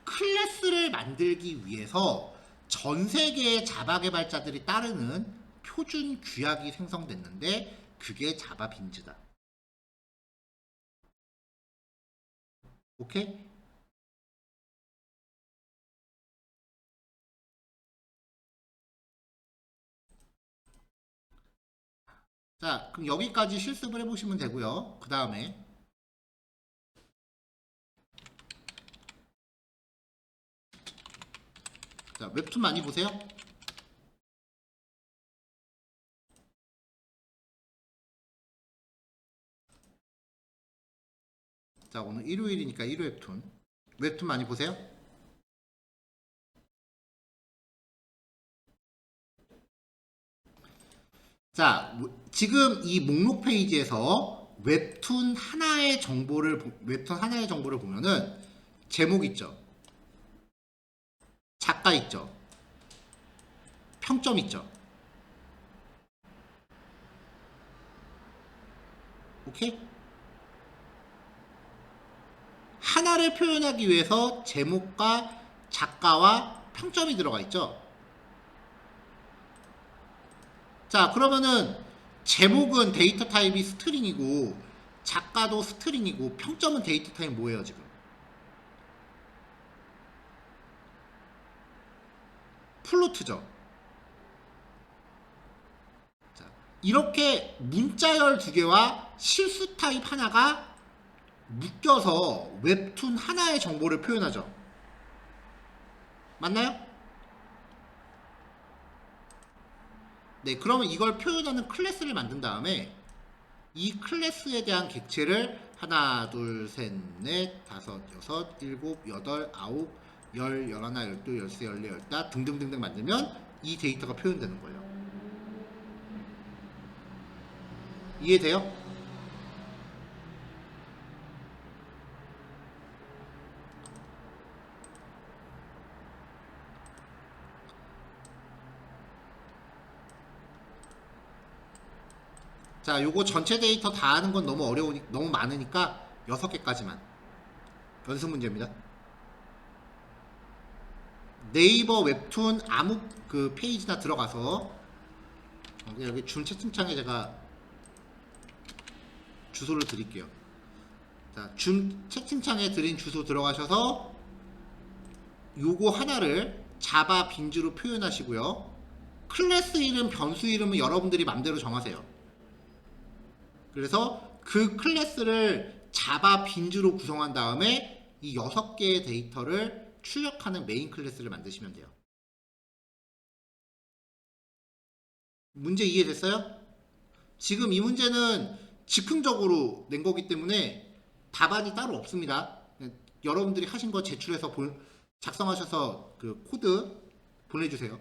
클래스를 만들기 위해서 전 세계의 자바 개발자들이 따르는 표준 규약이 생성됐는데 그게 자바 빈즈다. 오케이? 자, 그럼 여기까지 실습을 해보시면 되고요. 그 다음에 자, 웹툰 많이 보세요? 자, 오늘 일요일이니까 일요 웹툰. 웹툰 많이 보세요? 자, 지금 이 목록 페이지에서 웹툰 하나의 정보를 보면은 제목 있죠? 작가 있죠? 평점 있죠? 오케이? 하나를 표현하기 위해서 제목과 작가와 평점이 들어가 있죠? 자, 그러면은 제목은 데이터 타입이 스트링이고 작가도 스트링이고 평점은 데이터 타입 뭐예요, 지금? 플로트죠. 자, 이렇게 문자열 두 개와 실수 타입 하나가 묶여서 웹툰 하나의 정보를 표현하죠. 맞나요? 네, 그러면 이걸 표현하는 클래스를 만든 다음에 이 클래스에 대한 객체를 하나, 둘, 셋, 넷, 다섯, 여섯, 일곱, 여덟, 아홉, 열, 열하나, 열둘, 열세, 열네, 열다 등등등등 만들면 이 데이터가 표현되는 거예요. 이해돼요? 자, 요거 전체 데이터 다 하는 건 너무 너무 많으니까 6개까지만 연습 문제입니다. 네이버 웹툰 아무 그 페이지나 들어가서 여기 줌 채팅창에 제가 주소를 드릴게요. 자, 줌 채팅창에 드린 주소 들어가셔서 요거 하나를 자바 빈즈로 표현하시고요. 클래스 이름, 변수 이름은 여러분들이 맘대로 정하세요. 그래서 그 클래스를 자바 빈즈로 구성한 다음에 이 6개의 데이터를 출력하는 메인 클래스를 만드시면 돼요. 문제 이해됐어요? 지금 이 문제는 즉흥적으로 낸 거기 때문에 답안이 따로 없습니다. 여러분들이 하신 거 제출해서 작성하셔서 그 코드 보내주세요.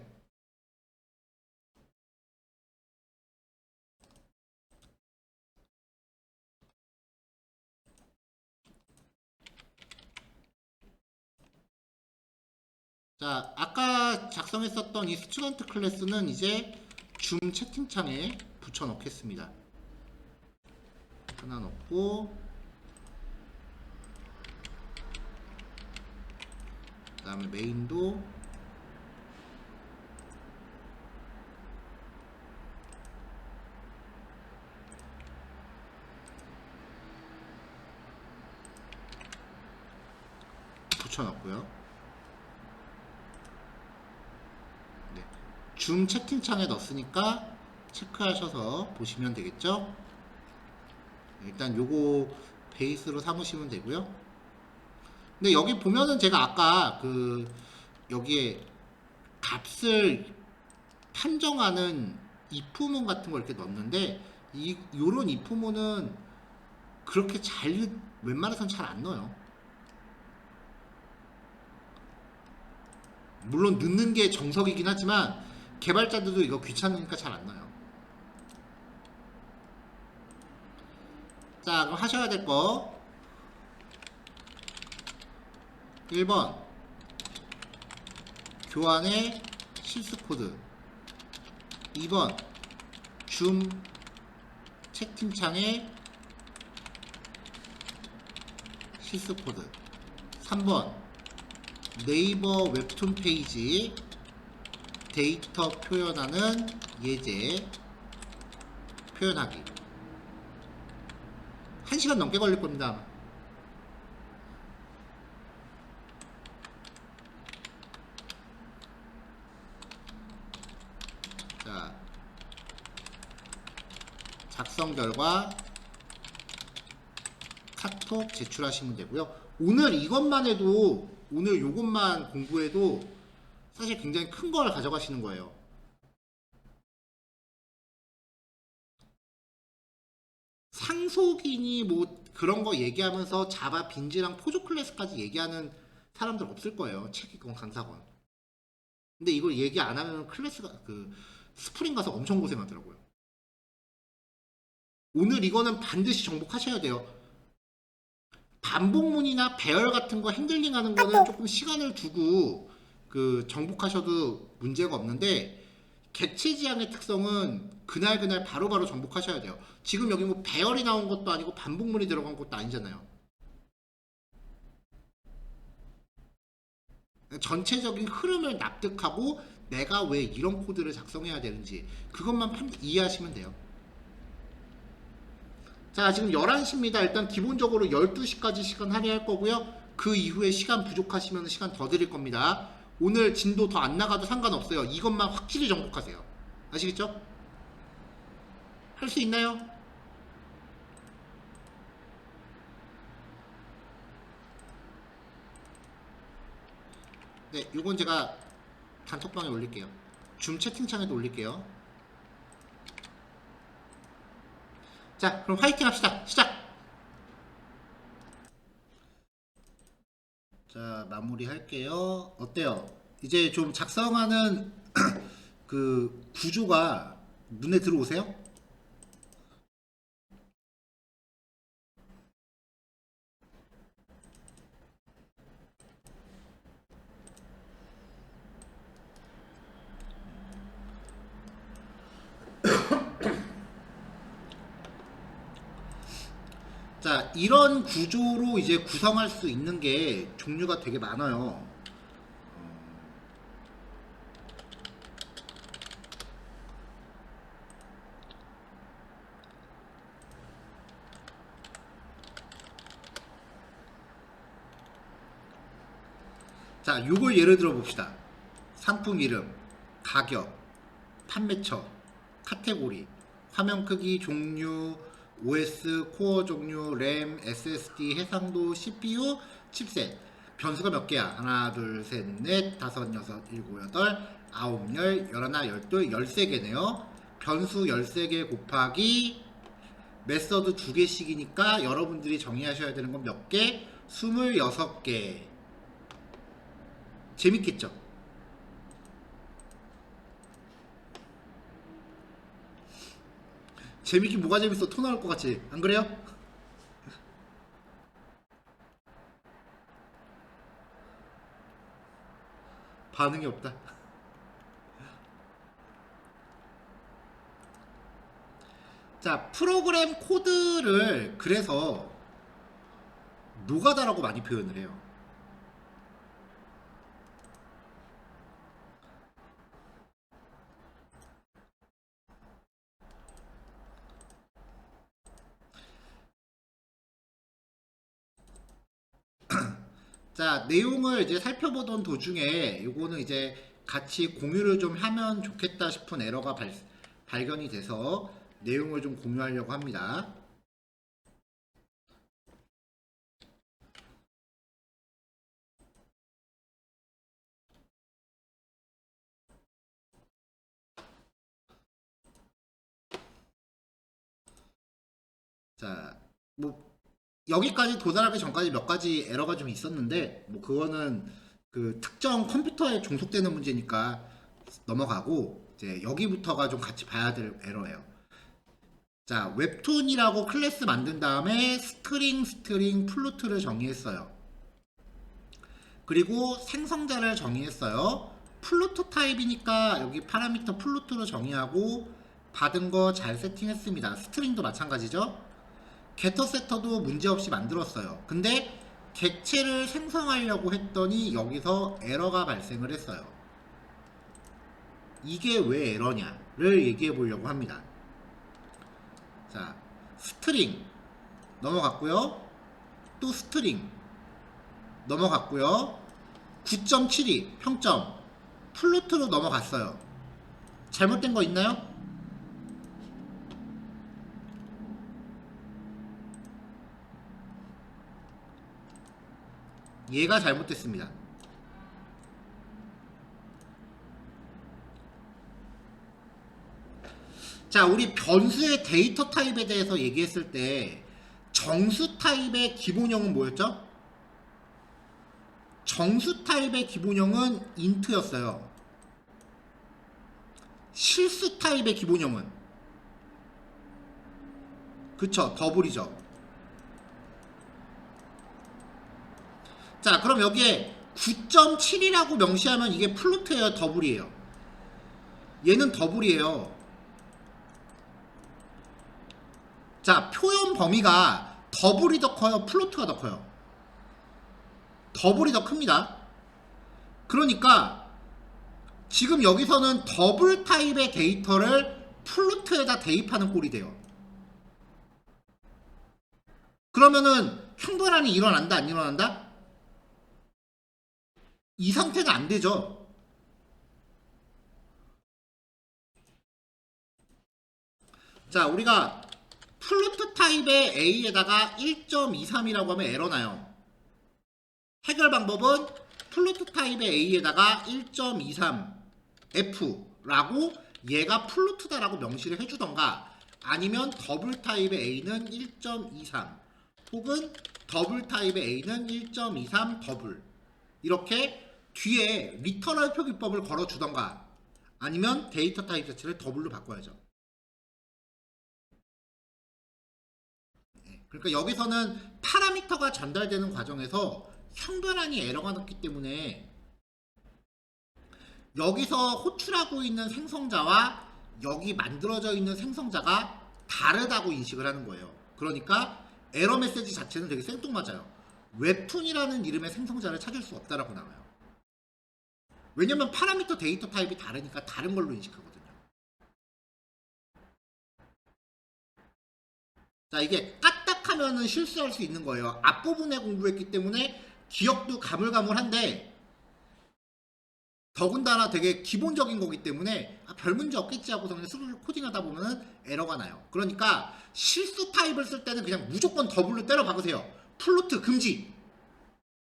자, 아까 작성했었던 이 스튜던트 클래스는 이제 줌 채팅창에 붙여 넣겠습니다. 하나 넣고 그 다음에 메인도 붙여 넣고요. 네. 줌 채팅창에 넣었으니까 체크하셔서 보시면 되겠죠? 일단 요거 베이스로 삼으시면 되고요. 근데 여기 보면은 제가 아까 그 여기에 값을 판정하는 if문 같은 걸 이렇게 넣었는데 요런 if문은 그렇게 웬만해선 잘 안 넣어요. 물론 넣는 게 정석이긴 하지만 개발자들도 이거 귀찮으니까 잘 안 넣어요. 자, 그럼 하셔야 될 거 1번 교환의 실수 코드, 2번 줌 채팅창에 시스 코드. 3번 네이버 웹툰 페이지 데이터 표현하는 예제 표현하기. 1시간 넘게 걸릴 겁니다. 아마. 자, 작성 결과 카톡 제출하시면 되고요. 오늘 이것만 해도, 오늘 요것만 공부해도 사실 굉장히 큰 걸 가져가시는 거예요. 상속이니 뭐 그런 거 얘기하면서 자바 빈지랑 포조 클래스까지 얘기하는 사람들 없을 거예요. 책이건 강사건. 근데 이걸 얘기 안 하면 클래스가 그 스프링 가서 엄청 고생하더라고요. 오늘 이거는 반드시 정복하셔야 돼요. 반복문이나 배열 같은 거 핸들링 하는 거는 조금 시간을 두고 그 정복하셔도 문제가 없는데, 객체 지향의 특성은 그날 바로바로 정복하셔야 돼요. 지금 여기 뭐 배열이 나온 것도 아니고 반복문이 들어간 것도 아니잖아요. 전체적인 흐름을 납득하고 내가 왜 이런 코드를 작성해야 되는지 그것만 이해하시면 돼요. 자, 지금 11시입니다. 일단 기본적으로 12시까지 시간 할애할 거고요. 그 이후에 시간 부족하시면 시간 더 드릴 겁니다. 오늘 진도 더 안 나가도 상관없어요. 이것만 확실히 정복하세요. 아시겠죠? 할 수 있나요? 네, 이건 제가 단톡방에 올릴게요. 줌 채팅창에도 올릴게요. 자, 그럼 화이팅 합시다. 시작! 자, 마무리 할게요. 어때요? 이제 좀 작성하는 그 구조가 눈에 들어오세요? 자, 이런 구조로 이제 구성할 수 있는 게 종류가 되게 많아요. 자, 요걸 예를 들어 봅시다. 상품 이름, 가격, 판매처, 카테고리, 화면 크기, 종류, OS, 코어 종류, 램, SSD, 해상도, CPU, 칩셋. 변수가 몇 개야? 하나, 둘, 셋, 넷, 다섯, 여섯, 일곱, 여덟, 아홉, 열, 열하나, 열둘, 13개네요. 변수 13개 곱하기 메서드 2개씩이니까 여러분들이 정의하셔야 되는 건 몇 개? 26개. 재밌겠죠? 재밌긴 뭐가 재밌어? 토 나올 것 같지? 안 그래요? 반응이 없다. 자, 프로그램 코드를 그래서 노가다라고 많이 표현을 해요. 자, 내용을 이제 살펴보던 도중에 요거는 이제 같이 공유를 좀 하면 좋겠다 싶은 에러가 발견이 돼서 내용을 좀 공유하려고 합니다. 자, 뭐 여기까지 도달하기 전까지 몇 가지 에러가 좀 있었는데 뭐 그거는 그 특정 컴퓨터에 종속되는 문제니까 넘어가고, 이제 여기부터가 좀 같이 봐야 될 에러예요. 자, 웹툰이라고 클래스 만든 다음에 스트링 플루트를 정의했어요. 그리고 생성자를 정의했어요. 플루트 타입이니까 여기 파라미터 플루트로 정의하고 받은 거 잘 세팅했습니다. 스트링도 마찬가지죠. 게터 세터도 문제없이 만들었어요. 근데 객체를 생성하려고 했더니 여기서 에러가 발생을 했어요. 이게 왜 에러냐를 얘기해 보려고 합니다. 자, 스트링 넘어갔고요. 또 스트링 넘어갔고요. 9.72 평점 플로트로 넘어갔어요. 잘못된 거 있나요? 얘가 잘못됐습니다. 자, 우리 변수의 데이터 타입에 대해서 얘기했을 때 정수 타입의 기본형은 뭐였죠? 정수 타입의 기본형은 int였어요. 실수 타입의 기본형은 그쵸, 더블이죠. 자, 그럼 여기에 9.7이라고 명시하면 이게 플로트예요, 더블이에요? 얘는 더블이에요. 자, 표현 범위가 더블이 더 커요, 플로트가 더 커요? 더블이 더 큽니다. 그러니까 지금 여기서는 더블 타입의 데이터를 플로트에다 대입하는 꼴이 돼요. 그러면은 형변환이 일어난다, 안 일어난다? 이 상태는 안 되죠. 자, 우리가 플로트 타입의 A에다가 1.23이라고 하면 에러 나요. 해결 방법은 플로트 타입의 A에다가 1.23F라고 얘가 플로트다라고 명시를 해주던가, 아니면 더블 타입의 A는 1.23 혹은 더블 타입의 A는 1.23 더블, 이렇게 뒤에 리터럴 표기법을 걸어주던가, 아니면 데이터 타입 자체를 더블로 바꿔야죠. 그러니까 여기서는 파라미터가 전달되는 과정에서 형변환이 에러가 났기 때문에 여기서 호출하고 있는 생성자와 여기 만들어져 있는 생성자가 다르다고 인식을 하는 거예요. 그러니까 에러 메시지 자체는 되게 생뚱맞아요. 웹툰이라는 이름의 생성자를 찾을 수 없다라고 나와요. 왜냐면 파라미터 데이터 타입이 다르니까 다른 걸로 인식하거든요. 자, 이게 까딱하면은 실수할 수 있는 거예요. 앞부분에 공부했기 때문에 기억도 가물가물한데, 더군다나 되게 기본적인 거기 때문에 별 문제 없겠지 하고서 그냥 스스로 코딩하다 보면은 에러가 나요. 그러니까 실수 타입을 쓸 때는 그냥 무조건 더블로 때려 박으세요. 플로트 금지!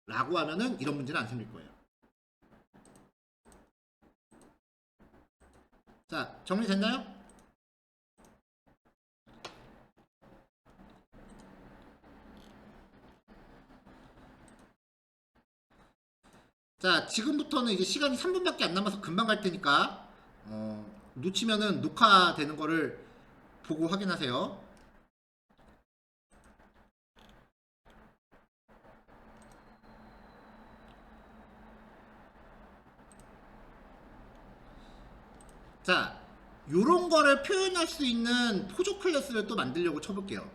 라고 하면은 이런 문제는 안 생길 거예요. 자, 정리됐나요? 자, 지금부터는 이제 시간이 3분밖에 안 남아서 금방 갈 테니까 놓치면은 녹화되는 거를 보고 확인하세요. 자, 요런 거를 표현할 수 있는 포조 클래스를 또 만들려고 쳐볼게요.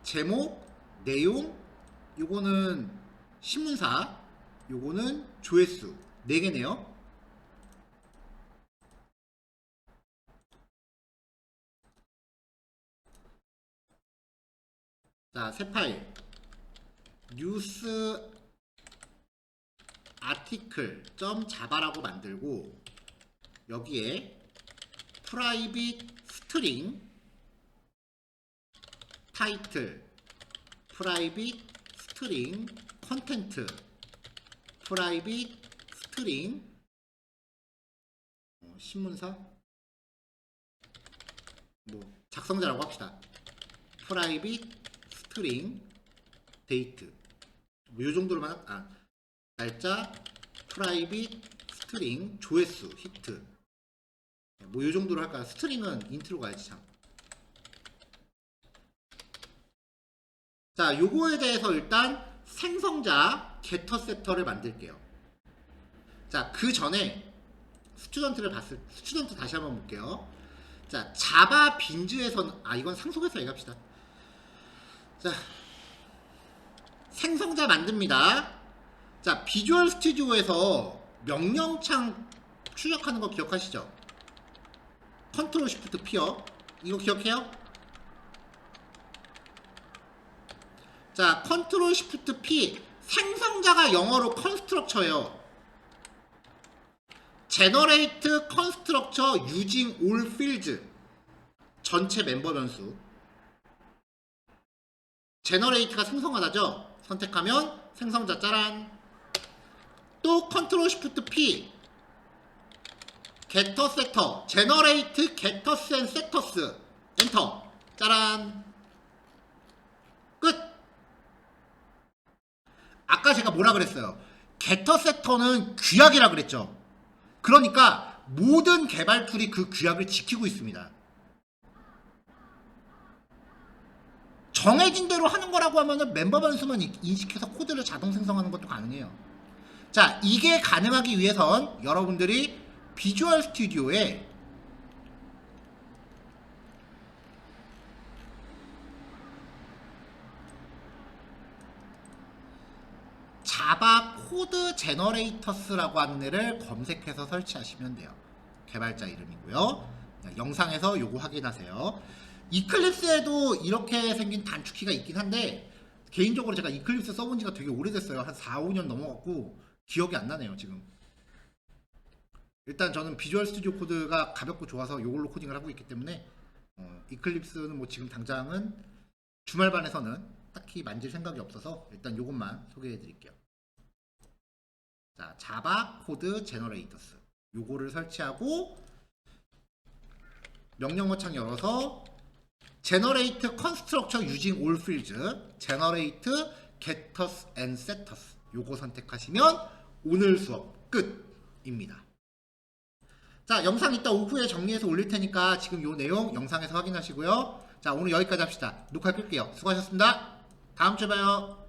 제목, 내용, 요거는 신문사, 요거는 조회수 4개네요. 자, 새 파일 뉴스 아티클 .java라고 만들고, 여기에 프라이빗 스트링 타이틀, 프라이빗 스트링 컨텐트, 프라이빗 스트링 신문사 뭐 작성자라고 합시다. 프라이빗 스트링 데이트 뭐 요 정도로만, 날짜, 프라이빗 스트링 조회수 히트 뭐 요 정도로 할까요? 스트링은 인트로 가야지 참. 자, 요거에 대해서 일단 생성자 게터 세터를 만들게요. 자, 그 전에 스튜던트 다시 한번 볼게요. 자, 자바 빈즈에서는 이건 상속해서 얘기합시다. 자, 생성자 만듭니다. 자, 비주얼 스튜디오에서 명령창 출력하는 거 기억하시죠? 컨트롤 시프트 P요. 이거 기억해요? 자, 컨트롤 시프트 P. 생성자가 영어로 컨스트럭처예요. 제너레이트 컨스트럭처 유징 올 필드. 전체 멤버 변수. 제너레이트가 생성하다죠? 선택하면 생성자 짜란. 또 컨트롤 시프트 P. 게터 섹터. 제너레이트 게터스 앤 섹터스. 엔터. 짜란. 끝. 아까 제가 뭐라 그랬어요? 게터 섹터는 규약이라 그랬죠. 그러니까 모든 개발 툴이 그 규약을 지키고 있습니다. 정해진 대로 하는 거라고 하면은 멤버 변수만 인식해서 코드를 자동 생성하는 것도 가능해요. 자, 이게 가능하기 위해선 여러분들이 비주얼 스튜디오에 자바 코드 제너레이터스라고 하는 애를 검색해서 설치하시면 돼요. 개발자 이름이고요. 영상에서 요거 확인하세요. 이클립스에도 이렇게 생긴 단축키가 있긴 한데 개인적으로 제가 이클립스 써본 지가 되게 오래됐어요. 한 4, 5년 넘어갔고 기억이 안 나네요 지금. 일단 저는 비주얼 스튜디오 코드가 가볍고 좋아서 요걸로 코딩을 하고 있기 때문에 이클립스는 뭐 지금 당장은 주말반에서는 딱히 만질 생각이 없어서 일단 요것만 소개해 드릴게요. 자, 자바 코드 제너레이터스 요거를 설치하고 명령어 창 열어서 제너레이트 컨스트럭처 유징 올 필드, 제너레이트 게터스 앤 세터스 요거 선택하시면 오늘 수업 끝입니다. 자, 영상 이따 오후에 정리해서 올릴 테니까 지금 요 내용 영상에서 확인하시고요. 자, 오늘 여기까지 합시다. 녹화 끌게요. 수고하셨습니다. 다음 주에 봐요.